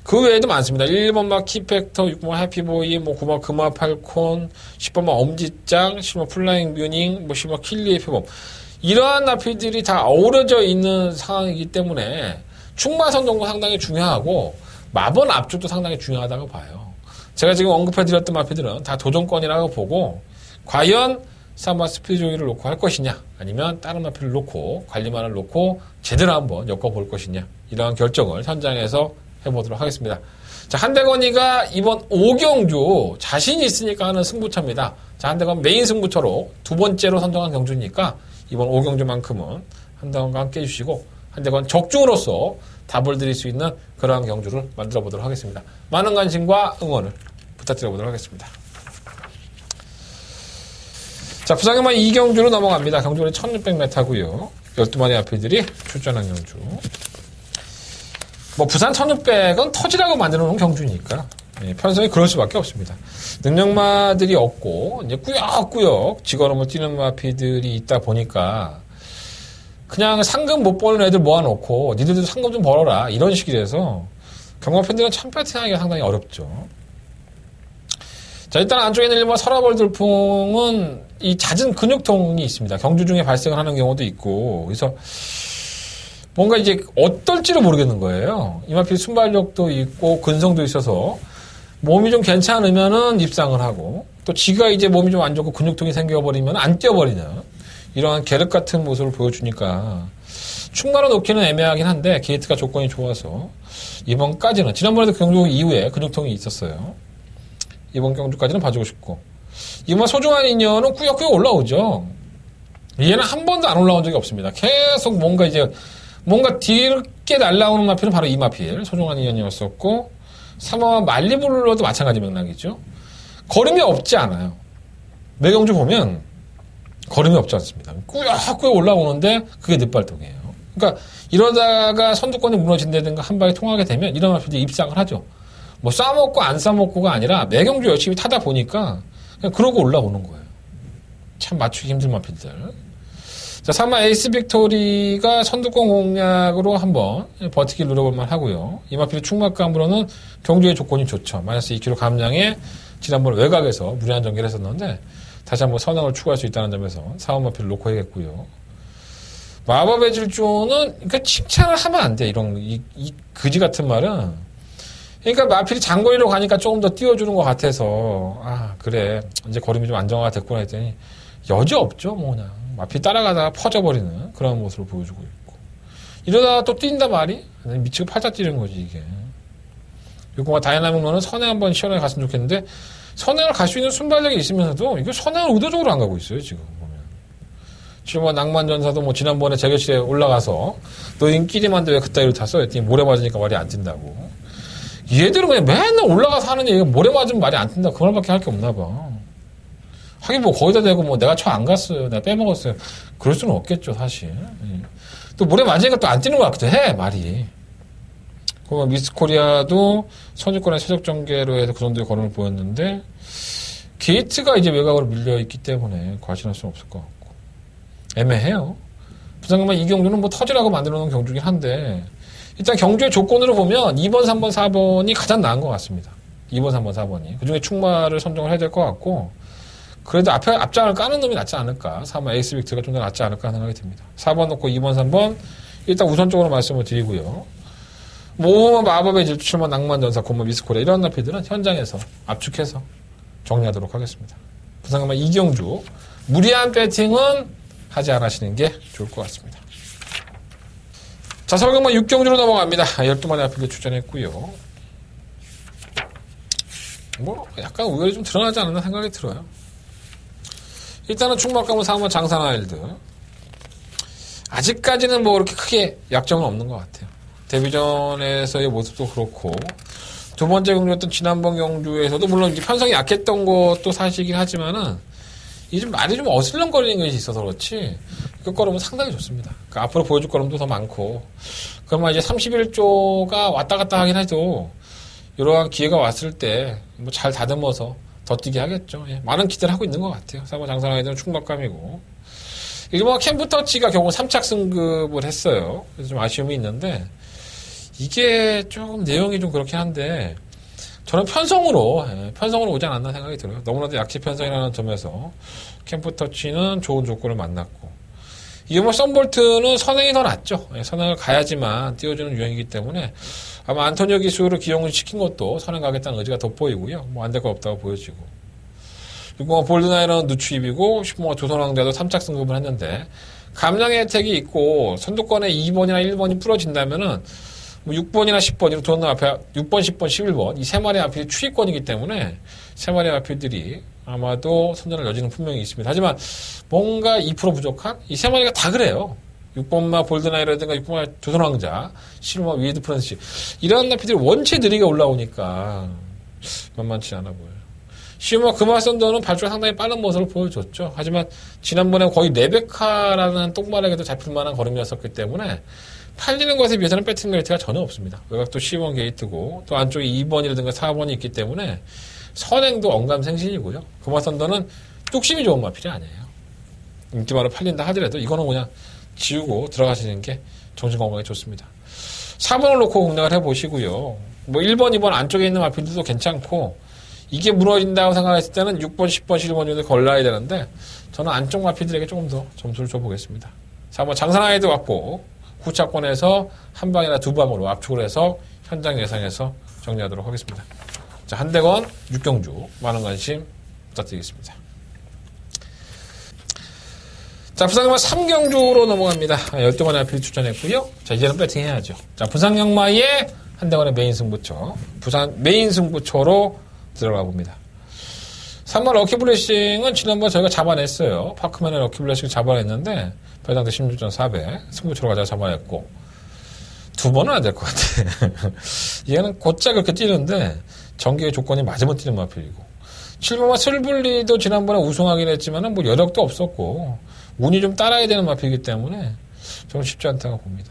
그 외에도 많습니다. 1번 막 키팩터, 6번 해피보이, 9번 금화 팔콘, 10번 막 엄지짱, 10번 플라잉 뮤닝, 10번 킬리의 표범. 이러한 나필들이 다 어우러져 있는 상황이기 때문에 충마선 정도 상당히 중요하고 마번 앞쪽도 상당히 중요하다고 봐요. 제가 지금 언급해드렸던 마필들은 다 도전권이라고 보고 과연 3번 스피드조이를 놓고 할 것이냐 아니면 다른 마필을 놓고 관리만을 놓고 제대로 한번 엮어볼 것이냐 이러한 결정을 현장에서 해보도록 하겠습니다. 자, 한대건이가 이번 5경주 자신이 있으니까 하는 승부처입니다. 자, 한대건 메인 승부처로 두 번째로 선정한 경주니까 이번 5경주만큼은 한대건과 함께 해주시고 한대건 적중으로서 답을 드릴 수 있는 그러한 경주를 만들어 보도록 하겠습니다. 많은 관심과 응원을 부탁드려 보도록 하겠습니다. 자, 부산경만 2경주로 넘어갑니다. 경주는 1600m고요. 12마리 앞필들이 출전한 경주. 부산 1600은 터지라고 만들어 놓은 경주니까 편성이 그럴 수밖에 없습니다. 능력마들이 없고 이제 꾸역꾸역 직원음을 뛰는 마피들이 있다 보니까 그냥 상금 못 버는 애들 모아놓고 니들도 상금 좀 벌어라 이런 식이라서 경마팬들은 참 배팅하기가 상당히 어렵죠. 자, 일단 안쪽에 있는 1번 서라벌 들풍은 이 잦은 근육통이 있습니다. 경주 중에 발생을 하는 경우도 있고 그래서 뭔가 이제 어떨지를 모르겠는 거예요. 이마필 순발력도 있고 근성도 있어서 몸이 좀 괜찮으면은 입상을 하고 또 지가 이제 몸이 좀 안 좋고 근육통이 생겨버리면 안 뛰어버리냐 이러한 계륵 같은 모습을 보여주니까 충마로 놓기는 애매하긴 한데 게이트가 조건이 좋아서 이번까지는 지난번에도 경주 이후에 근육통이 있었어요. 이번 경주까지는 봐주고 싶고 이번 소중한 인연은 꾸역꾸역 올라오죠. 얘는 한 번도 안 올라온 적이 없습니다. 계속 뭔가 뒤늦게 날라오는 마필은 바로 이 마필 소중한 인연이었었고 3번 말리블러도 마찬가지 맥락이죠. 걸음이 없지 않아요. 매경주 보면 걸음이 없지 않습니다. 꾸역꾸역 올라오는데 그게 늦발동이에요. 그러니까 이러다가 선두권이 무너진다든가 한 방에 통하게 되면 이런 마필들이 입상을 하죠. 싸먹고 안 싸먹고가 아니라 매경주 열심히 타다 보니까 그냥 그러고 올라오는 거예요. 참 맞추기 힘든 마필들. 자, 3번 에이스 빅토리가 선두권 공략으로 한번 버티기를 노려볼만 하고요. 이 마필의 충막감으로는 경주의 조건이 좋죠. 마이너스 2kg 감량에 지난번 외곽에서 무리한 전개를 했었는데 다시 한번 선행을 추구할 수 있다는 점에서 4번 마필을 놓고 해야겠고요. 마법의 질주는 그러니까 칭찬을 하면 안 돼. 이 그지 같은 말은. 그러니까 마필이 장거리로 가니까 조금 더 띄워주는 것 같아서 그래 이제 걸음이 좀 안정화가 됐구나 했더니 여지 없죠. 그냥 마필 따라가다가 퍼져버리는 그런 모습을 보여주고 있고 이러다가 또 뛴다 말이 미치고 팔자 뛰는 거지 이게. 그리고 다이나믹로는 선행 한번 시원하게 갔으면 좋겠는데 선행을 갈 수 있는 순발력이 있으면서도 이거 선행을 의도적으로 안 가고 있어요 지금 보면. 지금 낭만전사도 지난번에 재결실에 올라가서 너 인기리만데 왜 그따위로 탔어? 했더니 모래 맞으니까 말이 안 뛴다고. 얘들은 그냥 맨날 올라가서 하는 얘기가 모래 맞으면 말이 안 뛴다. 그 말밖에 할 게 없나 봐. 하긴 거기다 대고 내가 쳐 안 갔어요. 내가 빼먹었어요. 그럴 수는 없겠죠, 사실. 또 모래 맞으니까 또 안 뛰는 것 같기도 해, 말이. 그리고 미스 코리아도 선두권의 최적 전개로 해서 그 정도의 걸음을 보였는데, 게이트가 이제 외곽으로 밀려있기 때문에 과신할 수는 없을 것 같고. 애매해요. 부산경만 이 경주는 터지라고 만들어 놓은 경주긴 한데, 일단 경주의 조건으로 보면 2번, 3번, 4번이 가장 나은 것 같습니다. 2번, 3번, 4번이. 그 중에 충마를 선정을 해야 될 것 같고, 그래도 앞장을 까는 놈이 낫지 않을까. 3번 에이스 빅트가 좀 더 낫지 않을까 생각이 듭니다. 4번 놓고 2번, 3번 일단 우선적으로 말씀을 드리고요. 뭐 마법의 질주, 출마, 낭만전사, 곰마, 미스코리아 이런 나피들은 현장에서 압축해서 정리하도록 하겠습니다. 부산강마 이경주 무리한 배팅은 하지 않으시는 게 좋을 것 같습니다. 자, 서울강마 6경주로 넘어갑니다. 12마리 앞필드 출전했고요. 뭐 약간 우열이 좀 드러나지 않았나 생각이 들어요. 일단은 충북감은 3번 장산와일드. 아직까지는 뭐 그렇게 크게 약점은 없는 것 같아요. 데뷔전에서의 모습도 그렇고 두 번째 경주였던 지난번 경주에서도 물론 이제 편성이 약했던 것도 사실이긴 하지만은 이게 좀 많이 좀 어슬렁거리는 것이 있어서 그렇지 그 걸음은 상당히 좋습니다. 그러니까 앞으로 보여줄 걸음도 더 많고 그러면 이제 31조가 왔다 갔다 하긴 해도 이러한 기회가 왔을 때 뭐 잘 다듬어서 더 뛰게 하겠죠. 예, 많은 기대를 하고 있는 것 같아요. 4번 장산와일드는 충박감이고 일본 캠프터치가 결국 3착 승급을 했어요. 그래서 좀 아쉬움이 있는데 이게 좀 내용이 좀 그렇긴 한데 저는 편성으로 오지 않았나 생각이 들어요. 너무나도 약체 편성이라는 점에서 캠프터치는 좋은 조건을 만났고 이게 뭐 썬볼트는 선행이 더 낫죠. 선행을 가야지만 띄워주는 유형이기 때문에 아마 안토니오 기수로 기용을 시킨 것도 선행 가겠다는 의지가 돋보이고요. 뭐 안 될 거 없다고 보여지고 그리고 볼드나이는 누추입이고 슈퍼가 조선왕자도 3착 승급을 했는데 감량의 혜택이 있고 선두권에 2번이나 1번이 부러진다면은 뭐 6번이나 10번, 이렇게 도는 앞에 6번, 10번, 11번 이 세 마리 앞필이 추위권이기 때문에 세 마리 앞필들이 아마도 선전할 여지는 분명히 있습니다. 하지만 뭔가 2% 부족한 이 세 마리가 다 그래요. 6번마 볼드나이라든가 6번마 조선왕자, 11번마 위에드 프란시 이런 앞필들이 원체 느리게 올라오니까 만만치 않아 보여요. 시우마 금화선더는 발주가 상당히 빠른 모습을 보여줬죠. 하지만 지난번에 거의 레베카라는 똥바닥에도 잡힐 만한 걸음이었었기 때문에 팔리는 것에 비해서는 배팅 메리트가 전혀 없습니다. 외곽도 C1 게이트고 또 안쪽에 2번이라든가 4번이 있기 때문에 선행도 언감생신이고요. 금화선더는 뚝심이 좋은 마필이 아니에요. 인기마로 팔린다 하더라도 이거는 그냥 지우고 들어가시는 게 정신건강에 좋습니다. 4번을 놓고 공략을 해보시고요. 뭐 1번, 2번 안쪽에 있는 마필들도 괜찮고 이게 무너진다고 생각했을 때는 6번, 10번, 11번 정도 걸러야 되는데 저는 안쪽 마필들에게 조금 더 점수를 줘보겠습니다. 4번 장산와일드 왔고 후차권에서 한 방이나 두 방으로 압축을 해서 현장 예상에서 정리하도록 하겠습니다. 자, 한대건 6경주 많은 관심 부탁드리겠습니다. 자, 부산경마 3경주로 넘어갑니다. 12번의 앞필 추천했고요. 자, 이제는 배팅 해야죠. 자, 부산경마의 한대건의 메인 승부처. 부산 메인 승부처로 들어가 봅니다. 3번 럭키블레싱은 지난번 저희가 잡아냈어요. 파크맨의 럭키블레싱 잡아냈는데 배당대 16전 400 승부처로 가자 잡아냈고 두 번은 안 될 것 같아. 얘는 곧잘 그렇게 뛰는데 전기의 조건이 맞으면 뛰는 마필이고 7번과 슬블리도 지난번에 우승하긴 했지만 뭐 여력도 없었고 운이 좀 따라야 되는 마필이기 때문에 저는 쉽지 않다고 봅니다.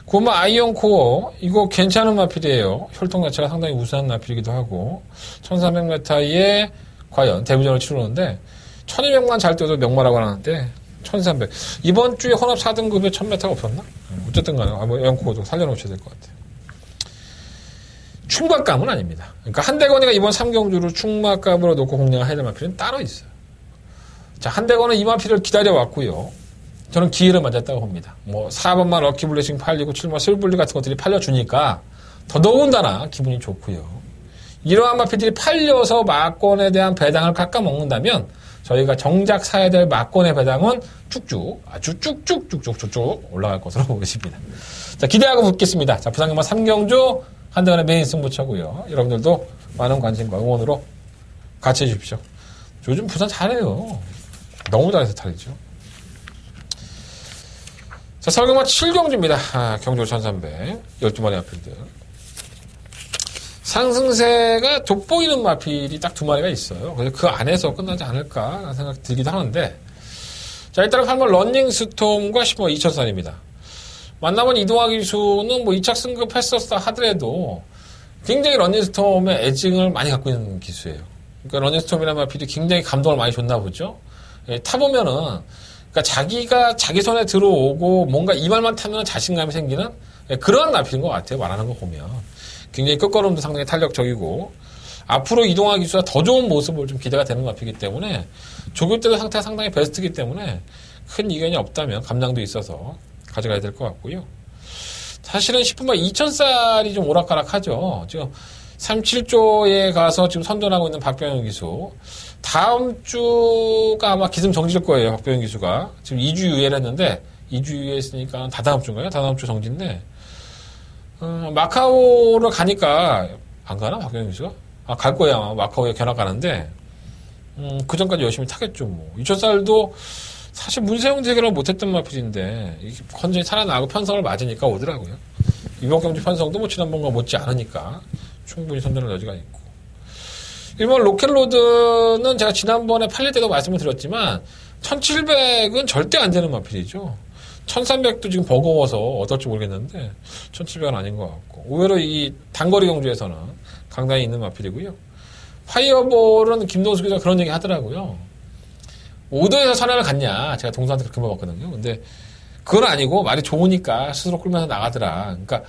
9번 아이언 코어 이거 괜찮은 마필이에요. 혈통 자체가 상당히 우수한 마필이기도 하고 1300m에 과연 데뷔전을 치르는데 1200만 잘 뛰어도 명마라고 하는데 1300 이번 주에 혼합 4등급에 1000m가 없었나? 어쨌든 간에 아이언 코어도 살려놓으셔야 될 것 같아요. 충막감은 아닙니다. 그러니까 한대건이가 이번 3경주를 충막감으로 놓고 공략을 해야 될 마필은 따로 있어요. 자, 한대건은 이 마필을 기다려왔고요. 저는 기회를 맞았다고 봅니다. 뭐 4번만 럭키블레싱 팔리고 7번 슬블리 같은 것들이 팔려주니까 더더군다나 기분이 좋고요. 이러한 마필들이 팔려서 막권에 대한 배당을 깎아먹는다면 저희가 정작 사야 될 막권의 배당은 아주 쭉쭉 올라갈 것으로 보입니다. 자, 기대하고 붙겠습니다. 자, 부산경마 3경주 한대건의 메인 승부처고요. 여러분들도 많은 관심과 응원으로 같이 해주십시오. 요즘 부산 잘해요. 너무 잘해서 탈이죠. 자, 서울경마 7경주입니다. 경주 1300 12마리 마필들. 상승세가 돋보이는 마필이 딱 두 마리가 있어요. 그래서 그 안에서 끝나지 않을까 라는 생각이 들기도 하는데 자, 일단은 8번 런닝스톰과 10번 2000산입니다. 만나본 이동학 기수는 뭐 2착 승급했었다 하더라도 굉장히 런닝스톰의 애증을 많이 갖고 있는 기수예요. 그러니까 런닝스톰이라는 마필이 굉장히 감동을 많이 줬나 보죠. 타보면은 그러니까 자기가 자기 손에 들어오고 뭔가 이 말만 타면 자신감이 생기는 그런 마필인 것 같아요. 말하는 거 보면. 굉장히 끝걸음도 상당히 탄력적이고 앞으로 이동화 기수가 더 좋은 모습을 좀 기대가 되는 마피이기 때문에 조교 때도 상태가 상당히 베스트이기 때문에 큰 이견이 없다면 감량도 있어서 가져가야 될 것 같고요. 사실은 10분만 2,000쌀이 좀 오락가락하죠. 지금 37조에 가서 지금 선전하고 있는 박병현 기수. 다음 주가 아마 기승 정지일 거예요. 박병현 기수가. 지금 2주 유예를 했는데 2주 유예했으니까 다다음 주인가요? 다다음 주 정지인데 마카오를 가니까 안 가나? 박병현 기수가? 갈 거야. 아마 마카오에 견학 가는데 그 전까지 열심히 타겠죠. 뭐. 2,000쌀도 사실 문세영 대결을 못했던 마필인데 컨전이 살아나고 편성을 맞으니까 오더라고요. 이번 경주 편성도 뭐 지난번과 못지 않으니까 충분히 선전할 여지가 있고. 일본 로켓로드는 제가 지난번에 팔릴 때도 말씀을 드렸지만 1700은 절대 안 되는 마필이죠. 1300도 지금 버거워서 어떨지 모르겠는데 1700은 아닌 것 같고 의외로 이 단거리 경주에서는 강단이 있는 마필이고요. 파이어볼은 김동수 기자가 그런 얘기 하더라고요. 오더에서 선행을 갔냐 제가 동수한테 그렇게 물어봤거든요. 근데 그건 아니고 말이 좋으니까 스스로 끌면서 나가더라. 그러니까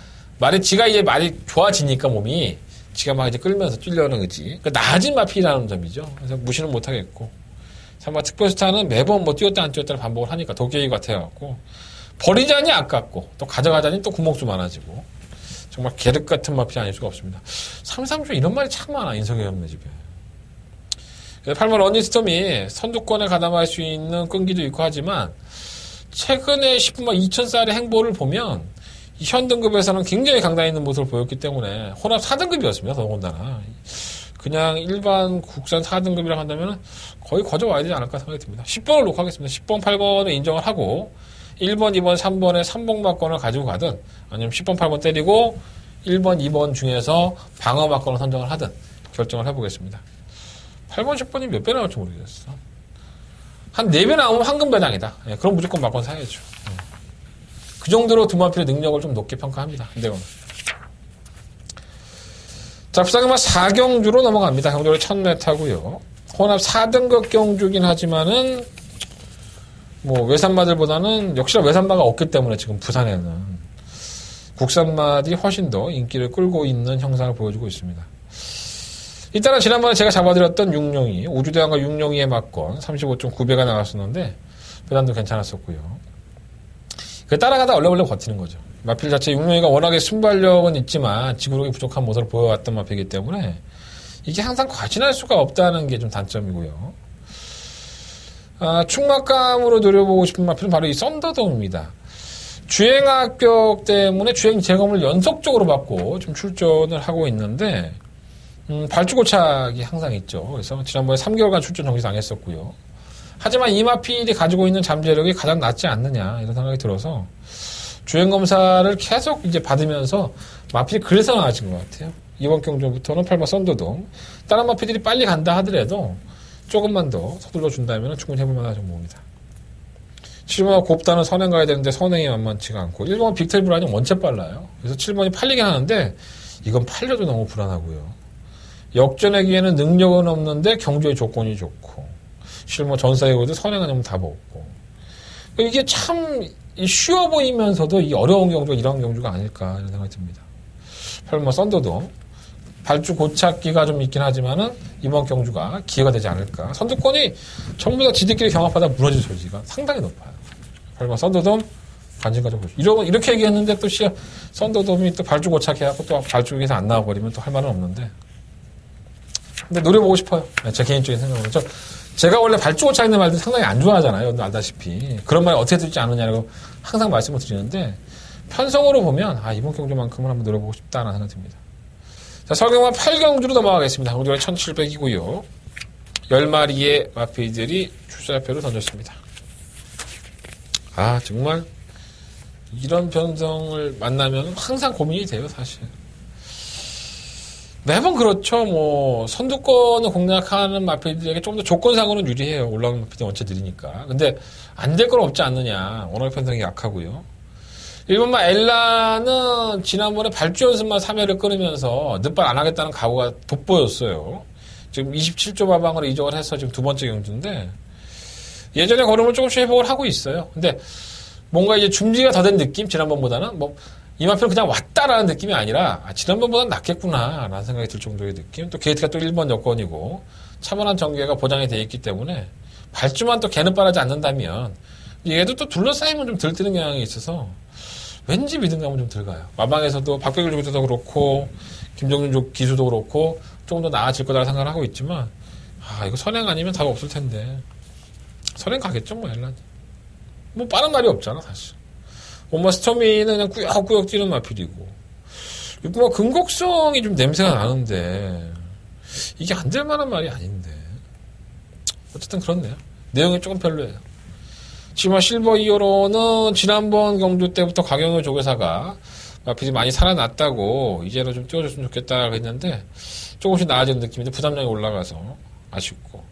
지가 이제 말이 좋아지니까 몸이 지가 막 이제 끌면서 뛰려는 거지. 그러니까 낮은 마필이라는 점이죠. 그래서 무시는 못하겠고. 삼바 특별스타는 매번 뭐 뛰었다 안 뛰었다를 반복을 하니까 도깨비 같아갖고 버리자니 아깝고 또 가져가자니 또 구멍수 많아지고 정말 계륵 같은 마필이 아닐 수가 없습니다. 33조 이런 말이 참 많아 인석이 없네 집에. 8번 러닝스톰이 선두권에 가담할 수 있는 끈기도 있고 하지만 최근에 10분만 2,000쌀의 행보를 보면 이 현 등급에서는 굉장히 강단 있는 모습을 보였기 때문에 혼합 4등급이었습니다. 더군다나 그냥 일반 국산 4등급이라고 한다면 거의 거저 와야 되지 않을까 생각이 듭니다. 10번을 놓고 하겠습니다. 10번, 8번을 인정을 하고 1번, 2번, 3번에 3봉막권을 가지고 가든 아니면 10번, 8번 때리고 1번, 2번 중에서 방어막권을 선정을 하든 결정을 해보겠습니다. 8번, 10번이 몇 배 나올지 모르겠어. 한 4배 나오면 황금 배당이다. 예, 그럼 무조건 막권 사야죠. 그 정도로 두마필의 능력을 좀 높게 평가합니다. 근데요. 자, 부상금화 4경주로 넘어갑니다. 경주를 1000m고요. 혼합 4등급 경주긴 하지만은 뭐 외산마들보다는 역시나 외산마가 없기 때문에 지금 부산에는 국산마들이 훨씬 더 인기를 끌고 있는 형상을 보여주고 있습니다. 일단은 지난번에 제가 잡아드렸던 육룡이 우주대왕과 육룡이의 막권 35.9배가 나갔었는데 배당도 괜찮았었고요. 그 따라가다 얼레벌레 버티는 거죠. 마필 자체 육룡이가 워낙에 순발력은 있지만 지구력이 부족한 모습을 보여왔던 마필이기 때문에 이게 항상 과신할 수가 없다는 게 좀 단점이고요. 충막감으로 노려보고 싶은 마필은 바로 이 썬더돔입니다. 주행 합격 때문에 주행 재검을 연속적으로 받고 좀 출전을 하고 있는데 발주고착이 항상 있죠. 그래서 지난번에 3개월간 출전 정지 당했었고요. 하지만 이 마필이 가지고 있는 잠재력이 가장 낫지 않느냐 이런 생각이 들어서 주행검사를 계속 이제 받으면서 마필이 그래서 나아진 것 같아요. 이번 경주부터는 8번 썬더돔. 다른 마필들이 빨리 간다 하더라도 조금만 더 서둘러 준다면 충분히 해볼만한 정보입니다. 7번 곱다는 선행 가야 되는데 선행이 만만치가 않고 1번 빅테일 브라운이 원체 빨라요. 그래서 7번이 팔리긴 하는데 이건 팔려도 너무 불안하고요. 역전의 기회는 능력은 없는데 경주의 조건이 좋고 실뭐 전사이고도 선행은 너무 답 없고 이게 참 쉬워 보이면서도 이 어려운 경주가 이런 경주가 아닐까 이런 생각이 듭니다. 8번 썬더돔 발주 고착기가 좀 있긴 하지만은 이번 경주가 기회가 되지 않을까. 선두권이 전부 다 지들끼리 경합하다 무너질 소지가 상당히 높아요. 8번 썬더돔 관심 가져보시죠. 이렇게 얘기했는데 또 썬더돔이 또 발주 고착해갖고 또 발주에서 안 나와버리면 또 할 말은 없는데. 근데 노려보고 싶어요. 제 개인적인 생각으로. 제가 원래 발주 고착 있는 말들 상당히 안 좋아하잖아요. 여러분 알다시피. 그런 말이 어떻게 들지 않느냐고 항상 말씀을 드리는데 편성으로 보면 이번 경주만큼은 한번 노려보고 싶다는 생각이 듭니다. 자, 설경만 8경주로 넘어가겠습니다. 경주가 1700이고요. 10마리의 마필들이 출사표를 던졌습니다. 정말 이런 변성을 만나면 항상 고민이 돼요, 사실. 매번 그렇죠. 뭐 선두권을 공략하는 마필들에게 좀 더 조건상으로는 유리해요. 올라오는 마필이 원체 느리니까. 근데 안 될 건 없지 않느냐. 워낙 편성이 약하고요. 1번마 엘라는 지난번에 발주 연습만 3회를 끊으면서 늦발 안 하겠다는 각오가 돋보였어요. 지금 27조 마방으로 이적을 해서 지금 두 번째 경주인데 예전에 걸음을 조금씩 회복을 하고 있어요. 근데 뭔가 이제 준비가 더 된 느낌? 지난번보다는 이 마필은 그냥 왔다라는 느낌이 아니라 지난번보다 낫겠구나 라는 생각이 들 정도의 느낌. 또 게이트가 또 1번 여건이고 차분한 전개가 보장이 되어 있기 때문에 발주만 또 개는 빠르지 않는다면 얘도 또 둘러싸이면 좀 들뜨는 경향이 있어서 왠지 믿음감은 좀 들어가요. 마방에서도 박백일 조교도 그렇고 김정준 기수도 그렇고 조금 더 나아질 거다라고 생각을 하고 있지만 이거 선행 아니면 답이 없을 텐데 선행 가겠죠 뭐 엘란이. 뭐 빠른 말이 없잖아 사실. 뭔가 스토미는 그냥 꾸역꾸역 뛰는 마필이고 뭐 근곡성이 좀 냄새가 나는데 이게 안 될 만한 말이 아닌데 어쨌든 그렇네요. 내용이 조금 별로예요. 지금 실버 2호로는 지난번 경주 때부터 강영호 조교사가 마필이 많이 살아났다고 이제는 좀 띄워줬으면 좋겠다고 했는데 조금씩 나아지는 느낌인데 부담량이 올라가서 아쉽고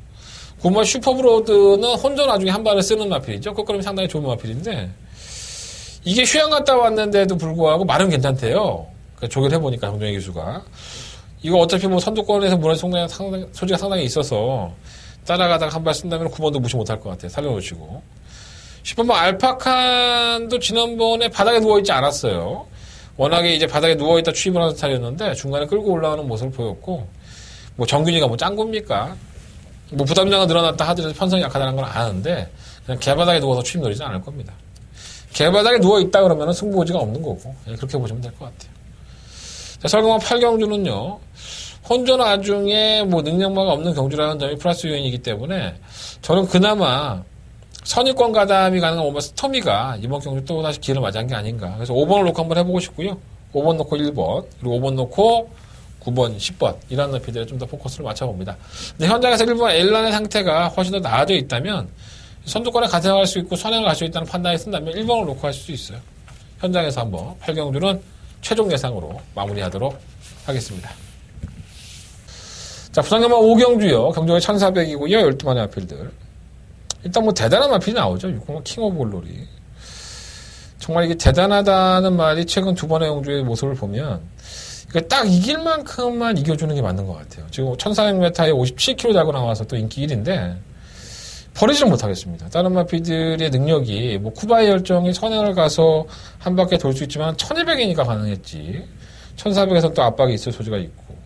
9번 슈퍼브로드는 혼전 나중에 한 발을 쓰는 마필이죠. 끝걸음이 상당히 좋은 마필인데 이게 휴양 갔다 왔는데도 불구하고 말은 괜찮대요. 그러니까 조교를 해보니까 정정희 기수가 이거 어차피 뭐 선두권에서 무너질 소지가 상당히 있어서 따라가다가 한 발 쓴다면 9번도 무시 못할 것 같아요. 살려놓으시고 10번 알파칸도 지난번에 바닥에 누워있지 않았어요. 워낙에 이제 바닥에 누워있다 추입을 하는 스타일이었는데 중간에 끌고 올라오는 모습을 보였고 뭐 정균이가 뭐 짱구입니까? 뭐 부담량은 늘어났다 하더라도 편성이 약하다는 건 아는데 그냥 개바닥에 누워서 추입 노리지 않을 겁니다. 개바닥에 누워있다 그러면 승부 의지가 없는 거고 그렇게 보시면 될 것 같아요. 자, 설경마 8경주는요. 혼전 와중에 뭐 능력마가 없는 경주라는 점이 플러스 요인이기 때문에 저는 그나마 선입권 가담이 가능한 5번 스토미가 이번 경주 또 다시 기회를 맞이한 게 아닌가. 그래서 5번을 놓고 한번 해보고 싶고요. 5번 놓고 1번 그리고 5번 놓고 9번, 10번 이런 높이들에 좀 더 포커스를 맞춰봅니다. 근데 현장에서 1번 엘란의 상태가 훨씬 더 나아져 있다면 선두권에 가세할 수 있고 선행을 갈 수 있다는 판단이 쓴다면 1번을 놓고 할 수 있어요. 현장에서 한번 8경주는 최종 예상으로 마무리하도록 하겠습니다. 자, 부산경마 5경주요. 경주가 1400이고요. 12만의 마필들. 일단 뭐 대단한 마필이 나오죠. 6공마 킹 오브 글로리. 정말 이게 대단하다는 말이 최근 두 번의 경주의 모습을 보면 딱 이길 만큼만 이겨주는 게 맞는 것 같아요. 지금 1400m에 57km 달고 나와서 또 인기 1인데 버리지는 못하겠습니다. 다른 마필들의 능력이 뭐 쿠바의 열정이 선행을 가서 한 바퀴 돌 수 있지만 1200이니까 가능했지 1400에서는 또 압박이 있을 소지가 있고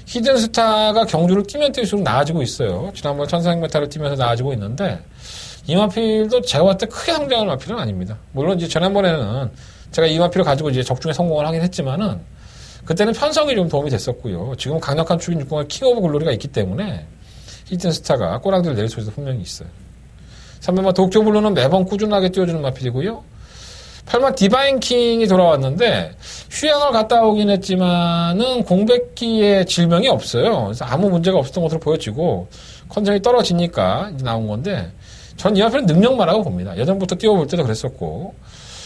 히든스타가 경주를 뛰면 뛸수록 나아지고 있어요. 지난번 1400m를 뛰면서 나아지고 있는데 이 마필도 제가 봤을 때 크게 성장할 마필은 아닙니다. 물론 이제 지난번에는 제가 이 마필을 가지고 이제 적중에 성공을 하긴 했지만은 그때는 편성이 좀 도움이 됐었고요. 지금 강력한 축인 6공의 킹 오브 글로리가 있기 때문에 히든스타가 꼬랑지를 내릴 소리도 분명히 있어요. 3번마 도쿄블루는 매번 꾸준하게 띄워주는 마필이고요. 8번 디바인킹이 돌아왔는데 휴양을 갔다 오긴 했지만은 공백기에 질병이 없어요. 그래서 아무 문제가 없었던 것으로 보여지고 컨디션이 떨어지니까 이제 나온 건데 전 이 마필은 능력마라고 봅니다. 예전부터 띄워볼 때도 그랬었고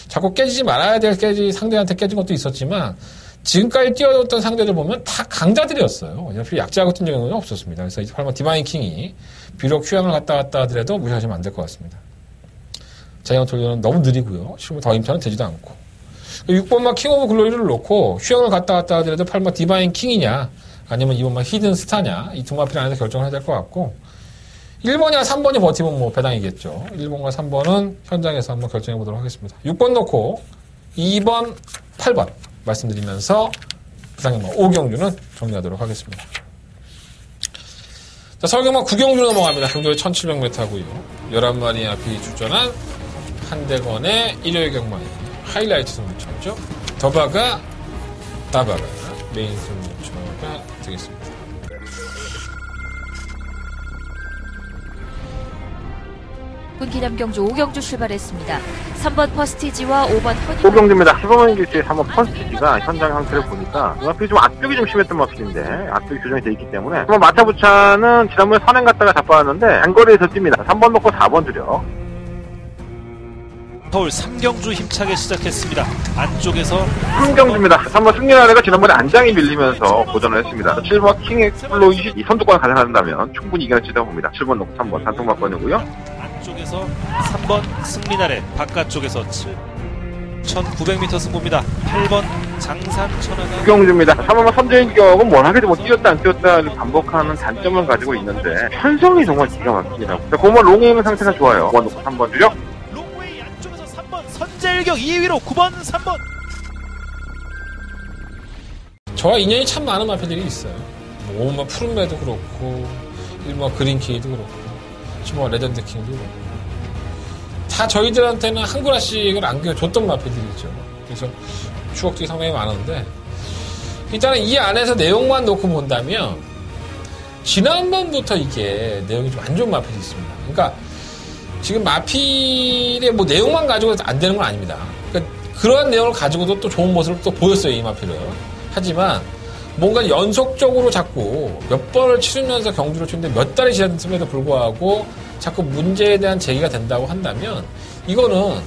자꾸 깨지지 말아야 될 상대한테 깨진 것도 있었지만 지금까지 뛰어줬던 상대들 보면 다 강자들이었어요. 옆에 약자하고 뛴 경우는 없었습니다. 그래서 8번 디바인킹이 비록 휴양을 갔다 왔다 하더라도 무시하시면 안 될 것 같습니다. 자이언트 홀리는 너무 느리고요. 실무 더 임차는 되지도 않고. 6번마 킹 오브 글로리를 놓고 휴양을 갔다 왔다 하더라도 8번 디바인킹이냐 아니면 2번마 히든 스타냐 이 두 마필 안에서 결정을 해야 될 것 같고 1번이나 3번이 버티면 뭐 배당이겠죠. 1번과 3번은 현장에서 한번 결정해 보도록 하겠습니다. 6번 놓고 2번, 8번 말씀드리면서 부산경마 5경주는 정리하도록 하겠습니다. 자, 서울경마 9경주 넘어갑니다. 경주에 1700m고요. 11마리 앞이 출전한 한대건의 일요일 경마입니다. 하이라이트 승부처죠. 더바가, 다바가 메인 승부처가 되겠습니다. 기남경주 5경주 출발했습니다. 3번 퍼스티지와 5번 허니 5경주입니다. 15번 기수의 3번 퍼스티지가 현장 상태를 보니까 이 마필이 좀 앞쪽이 좀 심했던 마필인데 앞쪽이 교정이 돼 있기 때문에 한번 마차부차는 지난번에 선행 갔다가 잡아왔는데 단거리에서 뜁니다. 3번 놓고 4번 주려. 서울 3경주 힘차게 시작했습니다. 안쪽에서 3경주입니다. 3번 승리나래가 지난번에 안장이 밀리면서 고전을 했습니다. 7번 킹의 쿨로 이 선두권을 가져간다면 충분히 이겨낼지도 봅니다. 7번 놓고 3번 단통막번이고요. 안쪽에서 3번 승리나래, 바깥쪽에서 1900m 승부입니다. 8번 장산천하가 9경주입니다. 3번 선제인격은 워낙에도 뭐 뛰었다 안 뛰었다를 반복하는 단점을 가지고 있는데 편성이 정말 기가 막힙니다. 9번 롱에임의 상태가 좋아요. 5번 놓고 3번 주력. 롱웨이 안쪽에서 3번 선제일격 2위로 9번 3번 저와 인연이 참 많은 마필들이 있어요. 뭐 푸른매도 그렇고, 그린케이도 그렇고, 지금 레전드킹도 그렇고. 다 저희들한테는 한 구라씩을 안겨줬던 마필들이죠. 그래서 추억들이 상당히 많은데, 일단은 이 안에서 내용만 놓고 본다면, 지난번부터 이게 내용이 좀 안 좋은 마필이 있습니다. 그러니까, 지금 마필의 뭐 내용만 가지고 안 되는 건 아닙니다. 그러니까 그러한 내용을 가지고도 또 좋은 모습을 또 보였어요, 이 마필은. 하지만 뭔가 연속적으로 자꾸 몇 번을 치르면서 경주를 치는데 몇 달이 지났음에도 불구하고 자꾸 문제에 대한 제기가 된다고 한다면 이거는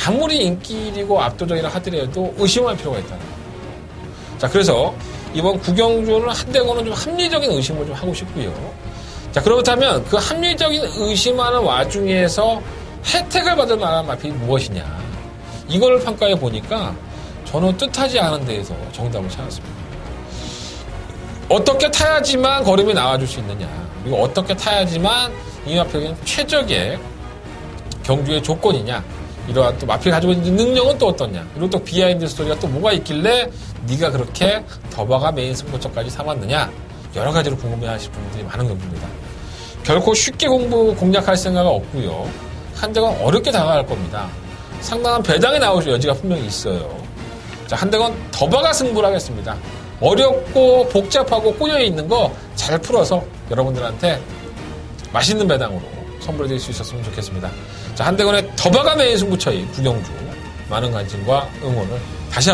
아무리 인기이고 압도적이라 하더라도 의심할 필요가 있다는 거예요. 자, 그래서 이번 구경주는 한대건은 좀 합리적인 의심을 좀 하고 싶고요. 자, 그렇다면 그 합리적인 의심하는 와중에서 혜택을 받을 만한 마필이 무엇이냐. 이걸 평가해 보니까 저는 뜻하지 않은 데에서 정답을 찾았습니다. 어떻게 타야지만 걸음이 나와줄 수 있느냐. 그리고 어떻게 타야지만 이 마필은 최적의 경주의 조건이냐. 이러한 또 마필이 가지고 있는 능력은 또 어떠냐. 그리고 또 비하인드 스토리가 또 뭐가 있길래 네가 그렇게 더바가 메인 승부처까지 삼았느냐. 여러 가지로 궁금해하실 분들이 많은 겁니다. 결코 쉽게 공략할 생각은 없고요. 한대건 어렵게 다가갈 겁니다. 상당한 배당이 나올 여지가 분명히 있어요. 자, 한대건 더바가 승부를 하겠습니다. 어렵고 복잡하고 꼬여있는 거 잘 풀어서 여러분들한테 맛있는 배당으로 선물해드릴 수 있었으면 좋겠습니다. 자, 한대건의 더바가 메인 승부처인 구경주 많은 관심과 응원을 다시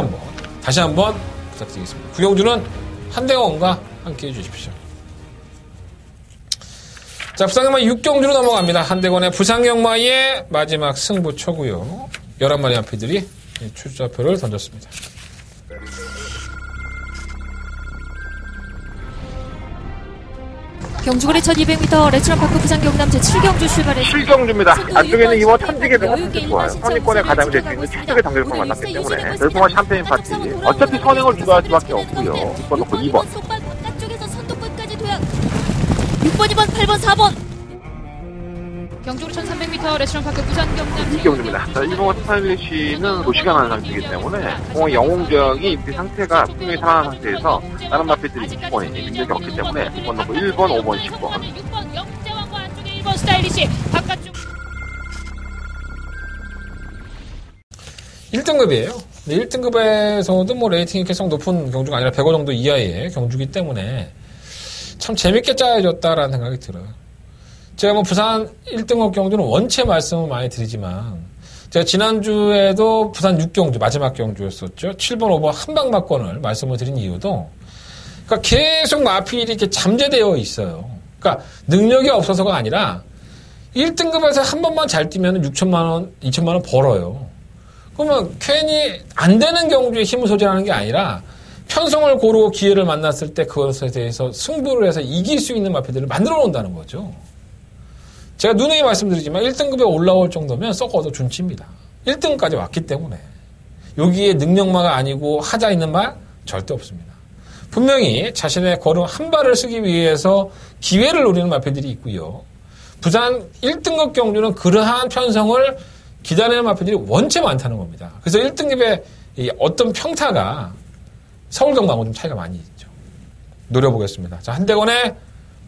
한번 부탁드리겠습니다. 구경주는 한대건과 함께 해주십시오. 자, 부산경마 6경주로 넘어갑니다. 한대건의 부산경마의 마지막 승부처고요. 11마리 마필들이 출전표를 던졌습니다. 경주거리 1200m 레츠런파크 부산경남 제7경주 출발했습니다. 7경주입니다. 안쪽에는 이번 천직의 선택 좋아요. 선입권에 가담이 될 수 있는 최적의 단결권을 만났기 때문에 별풍한 샴페인 파티. 어차피 선행을 주도할 수밖에 없고요. 6번 놓고 2번. 6번, 2번, 8번, 4번. 경주거리 1300m 레스토랑파크 부산경남 2경주입니다. 자, 1번 스타일리시는 도시가 나는 상태이기 때문에 공의 영웅적이 인피 상태가 분명히 살아난 상태에서 다른 마필들이 6번이 능력이 없기 때문에 2번 놓고 1번, 5번, 10번. 6번 영재왕과 안쪽에 1번 스타일리시 바깥쪽 1등급이에요. 1등급에서도 뭐 레이팅이 계속 높은 경주가 아니라 100원 정도 이하의 경주기 때문에 참 재밌게 짜여졌다라는 생각이 들어요. 제가 뭐 부산 1등급 경주는 원체 말씀을 많이 드리지만 제가 지난주에도 부산 6경주 마지막 경주였었죠. 7번 5번 한방막권을 말씀을 드린 이유도 그러니까 계속 마필이 이렇게 잠재되어 있어요. 그러니까 능력이 없어서가 아니라 1등급에서 한 번만 잘 뛰면 6천만 원, 2천만 원 벌어요. 그러면 괜히 안 되는 경주에 힘을 소진하는 게 아니라 편성을 고르고 기회를 만났을 때 그것에 대해서 승부를 해서 이길 수 있는 마필들을 만들어 놓는다는 거죠. 제가 누누이 말씀드리지만 1등급에 올라올 정도면 썩 얻어 준치입니다. 1등까지 왔기 때문에. 여기에 능력마가 아니고 하자 있는 말 절대 없습니다. 분명히 자신의 걸음 한 발을 쓰기 위해서 기회를 노리는 마필들이 있고요. 부산 1등급 경주는 그러한 편성을 기다리는 마필들이 원체 많다는 겁니다. 그래서 1등급의 어떤 평타가 서울 경마하고 좀 차이가 많이 있죠. 노려보겠습니다. 자, 한대건의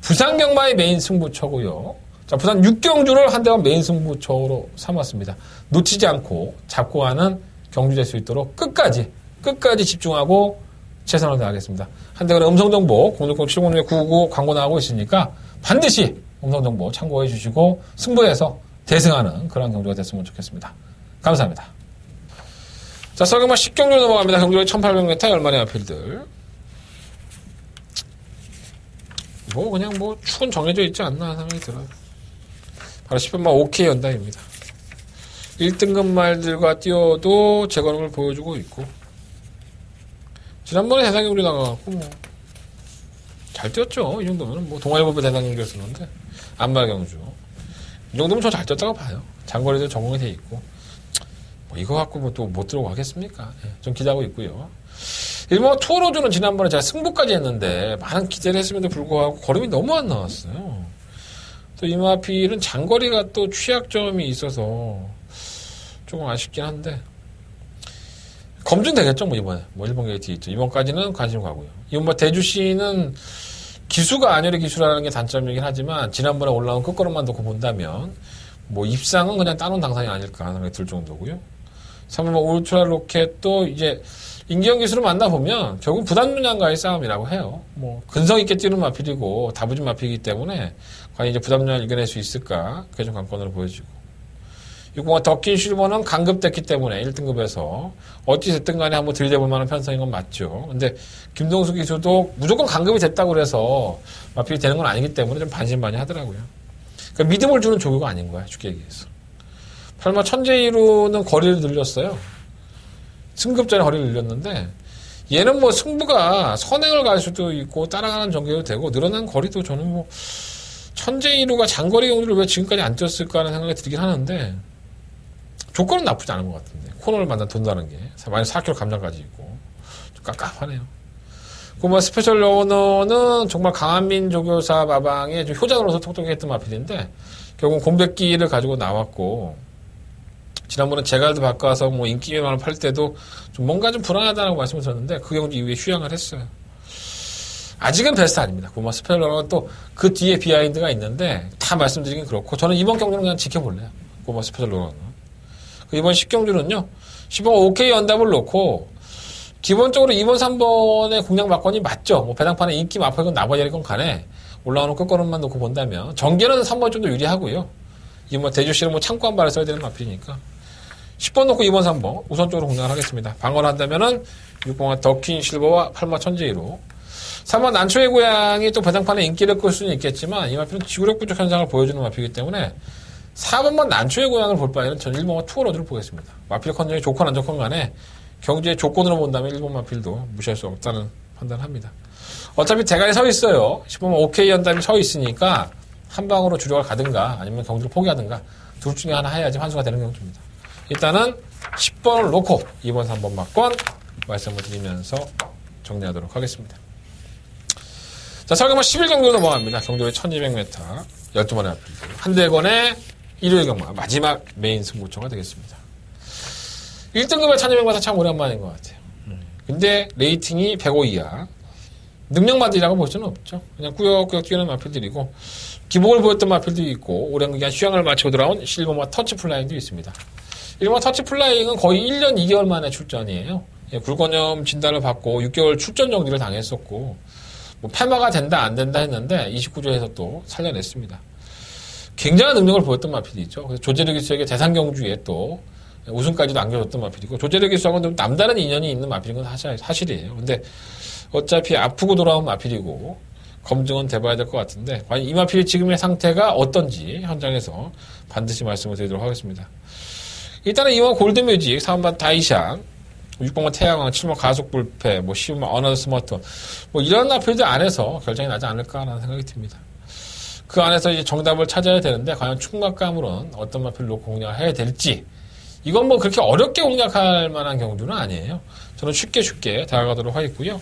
부산 경마의 메인 승부처고요. 자, 부산 6경주를 한대건 메인 승부처로 삼았습니다. 놓치지 않고 잡고 가는 경주 될 수 있도록 끝까지 집중하고 최선을 다하겠습니다. 한대건의 음성정보 060-706-999 광고 나가고 있으니까 반드시 음성정보 참고해 주시고 승부에서 대승하는 그런 경주가 됐으면 좋겠습니다. 감사합니다. 자, 서경마 10경주로 넘어갑니다. 경주의 1800m 10마리 마필들. 뭐 그냥 뭐 축은 정해져 있지 않나 하는 생각이 들어요. 바로 10번마 OK 연당입니다. 1등급 말들과 뛰어도 제 걸음을 보여주고 있고 지난번에 대상경주 나가갖고 뭐 잘 뛰었죠. 이 정도면 뭐 동아일보배 대상경주였었는데 안마경주 이 정도면 저 잘 뛰었다고 봐요. 장거리도 적응이 돼 있고 뭐 이거 갖고 뭐 또 못 들어가겠습니까? 예, 좀 기대하고 있고요. 일본 투어로즈는 지난번에 제가 승부까지 했는데 많은 기대를 했음에도 불구하고 걸음이 너무 안 나왔어요. 또 이 마필은 장거리가 또 취약점이 있어서 조금 아쉽긴 한데 검증되겠죠, 뭐, 이번에. 뭐, 일본 게이트 있죠. 이번까지는 관심 가고요. 이번 뭐, 대주시는 기수가 안열의 기수라는 게 단점이긴 하지만, 지난번에 올라온 끝걸음만 놓고 본다면, 뭐, 입상은 그냥 따놓은 당상이 아닐까 하는 생각이 들 정도고요. 3번 울트라 로켓도 이제, 인기형 기수를 만나보면, 결국 부담률량과의 싸움이라고 해요. 뭐, 근성 있게 뛰는 마필이고, 다부진 마필이기 때문에, 과연 이제 부담률을 이겨낼 수 있을까? 그게 좀 관건으로 보여지고. 6번가 더킨 실버는 강급됐기 때문에 1등급에서 어찌 됐든 간에 한번 들이대볼 만한 편성인 건 맞죠. 근데 김동수 기수도 무조건 강급이 됐다고 그래서 마필이 되는 건 아니기 때문에 좀 반신반의하더라고요. 그러니까 믿음을 주는 조교가 아닌 거야, 쉽게 얘기해서. 8마 천재이루는 거리를 늘렸어요. 승급전에 거리를 늘렸는데 얘는 뭐 승부가 선행을 갈 수도 있고 따라가는 전개도 되고 늘어난 거리도 저는 뭐 천재이루가 장거리 경주를 왜 지금까지 안 뛰었을까 하는 생각이 들긴 하는데 조건은 나쁘지 않은 것 같은데 코너를 만나 돈다는 게 만약 4km 감장까지 있고 좀 깝깝하네요. 그 뭐 스페셜 러너는 정말 강한민 조교사 마방에 좀 효자로서 똑똑했던 마필인데 결국 곰백기를 가지고 나왔고 지난번에 제갈도 바꿔서 뭐 인기만을 팔 때도 좀 뭔가 좀 불안하다고 말씀을 드렸는데 그 경주 이후에 휴양을 했어요. 아직은 베스트 아닙니다. 그 뭐 스페셜 러너는 또 그 뒤에 비하인드가 있는데 다 말씀드리긴 그렇고 저는 이번 경주는 그냥 지켜볼래요. 그 뭐 스페셜 러너는. 이번 10경주는요. 10번 OK 연답을 놓고 기본적으로 2번, 3번의 공략 막건이 맞죠. 뭐 배당판에 인기 마포이건 나머지건 간에 올라오는 끝걸음만 놓고 본다면 전개는 3번 좀 더 유리하고요. 이 뭐 대주씨는 뭐 창고 한 발을 써야 되는 마필이니까 10번 놓고 2번, 3번 우선적으로 공략을 하겠습니다. 방어를 한다면은 6번과 더킨 실버와 8마 천재이로 3번 난초의 고양이 또 배당판에 인기를 끌 수는 있겠지만 이 마필은 지구력 부족 현상을 보여주는 마필이기 때문에 4번만 난초의 고향을 볼 바에는 전 1번과 투어로드를 보겠습니다. 마필 컨정이 좋건 안 좋건 간에 경주의 조건으로 본다면 1번 마필도 무시할 수 없다는 판단을 합니다. 어차피 대가리 서 있어요. 10번만 OK 연담이 서 있으니까 한 방으로 주력을 가든가 아니면 경주를 포기하든가 둘 중에 하나 해야지 환수가 되는 경주입니다. 일단은 10번을 놓고 2번, 3번 막건 말씀을 드리면서 정리하도록 하겠습니다. 자, 설경마 11경주로 넘어갑니다. 경주의 1200m 12번의 마필 한대건의 일요일 경마 마지막 메인 승부처가 되겠습니다. 1등급의 1200m 참 오랜만인 것 같아요. 근데 레이팅이 105 이하 능력마들이라고 볼 수는 없죠. 그냥 꾸역꾸역 뛰는 마필들이고 기복을 보였던 마필도 있고 오랜 기간 휴양을 마치고 돌아온 실버마 터치 플라잉도 있습니다. 일본 터치 플라잉은 거의 1년 2개월 만에 출전이에요. 굴건염 진단을 받고 6개월 출전 정지를 당했었고 뭐 폐마가 된다 안 된다 했는데 29조에서 또 살려냈습니다. 굉장한 능력을 보였던 마필이죠. 그래서 조재력 기수에게 대상 경주에 또 우승까지도 안겨줬던 마필이고 조재력 기수하고는 좀 남다른 인연이 있는 마필인 건 사실이에요. 근데 어차피 아프고 돌아온 마필이고 검증은 돼봐야 될 것 같은데 과연 이 마필의 지금의 상태가 어떤지 현장에서 반드시 말씀을 드리도록 하겠습니다. 일단은 2번 골드뮤직, 3번 다이샹, 6번만 태양왕, 7번 가속불패, 뭐 10번 어너더 스마트 뭐 이런 마필들 안에서 결정이 나지 않을까라는 생각이 듭니다. 그 안에서 이제 정답을 찾아야 되는데 과연 충막감으로는 어떤 마필로 공략해야 될지 이건 뭐 그렇게 어렵게 공략할 만한 경주는 아니에요. 저는 쉽게 다가가도록 하겠고요.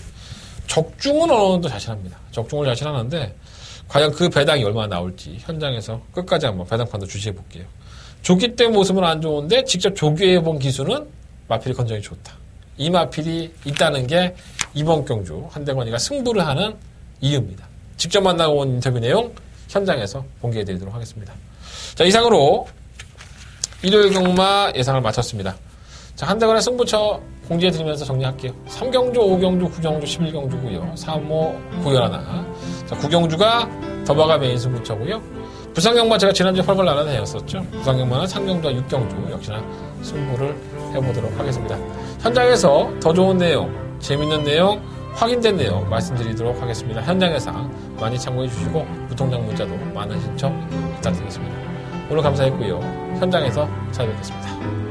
적중은 어느 정도 자신합니다. 적중을 자신하는데 과연 그 배당이 얼마나 나올지 현장에서 끝까지 한번 배당판도 주시해 볼게요. 조기 때 모습은 안 좋은데 직접 조기해본 기수는 마필이 컨정이 좋다. 이 마필이 있다는 게 이번 경주 한대건이가 승부를 하는 이유입니다. 직접 만나고 온 인터뷰 내용 현장에서 공개해드리도록 하겠습니다. 자, 이상으로 일요일 경마 예상을 마쳤습니다. 자, 한대건의 승부처 공지해드리면서 정리할게요. 3경주, 5경주, 9경주, 11경주고요. 3호, 9열하나. 자, 9경주가 더바가 메인 승부처고요. 부산경마 제가 지난주에 펄펄 날아다녔었죠. 부산경마는 3경주와 6경주 역시나 승부를 해보도록 하겠습니다. 현장에서 더 좋은 내용, 재밌는 내용, 확인된 내용 말씀드리도록 하겠습니다. 현장에서 많이 참고해 주시고 무통장 문자도 많은 신청 부탁드리겠습니다. 오늘 감사했고요. 현장에서 찾아뵙겠습니다.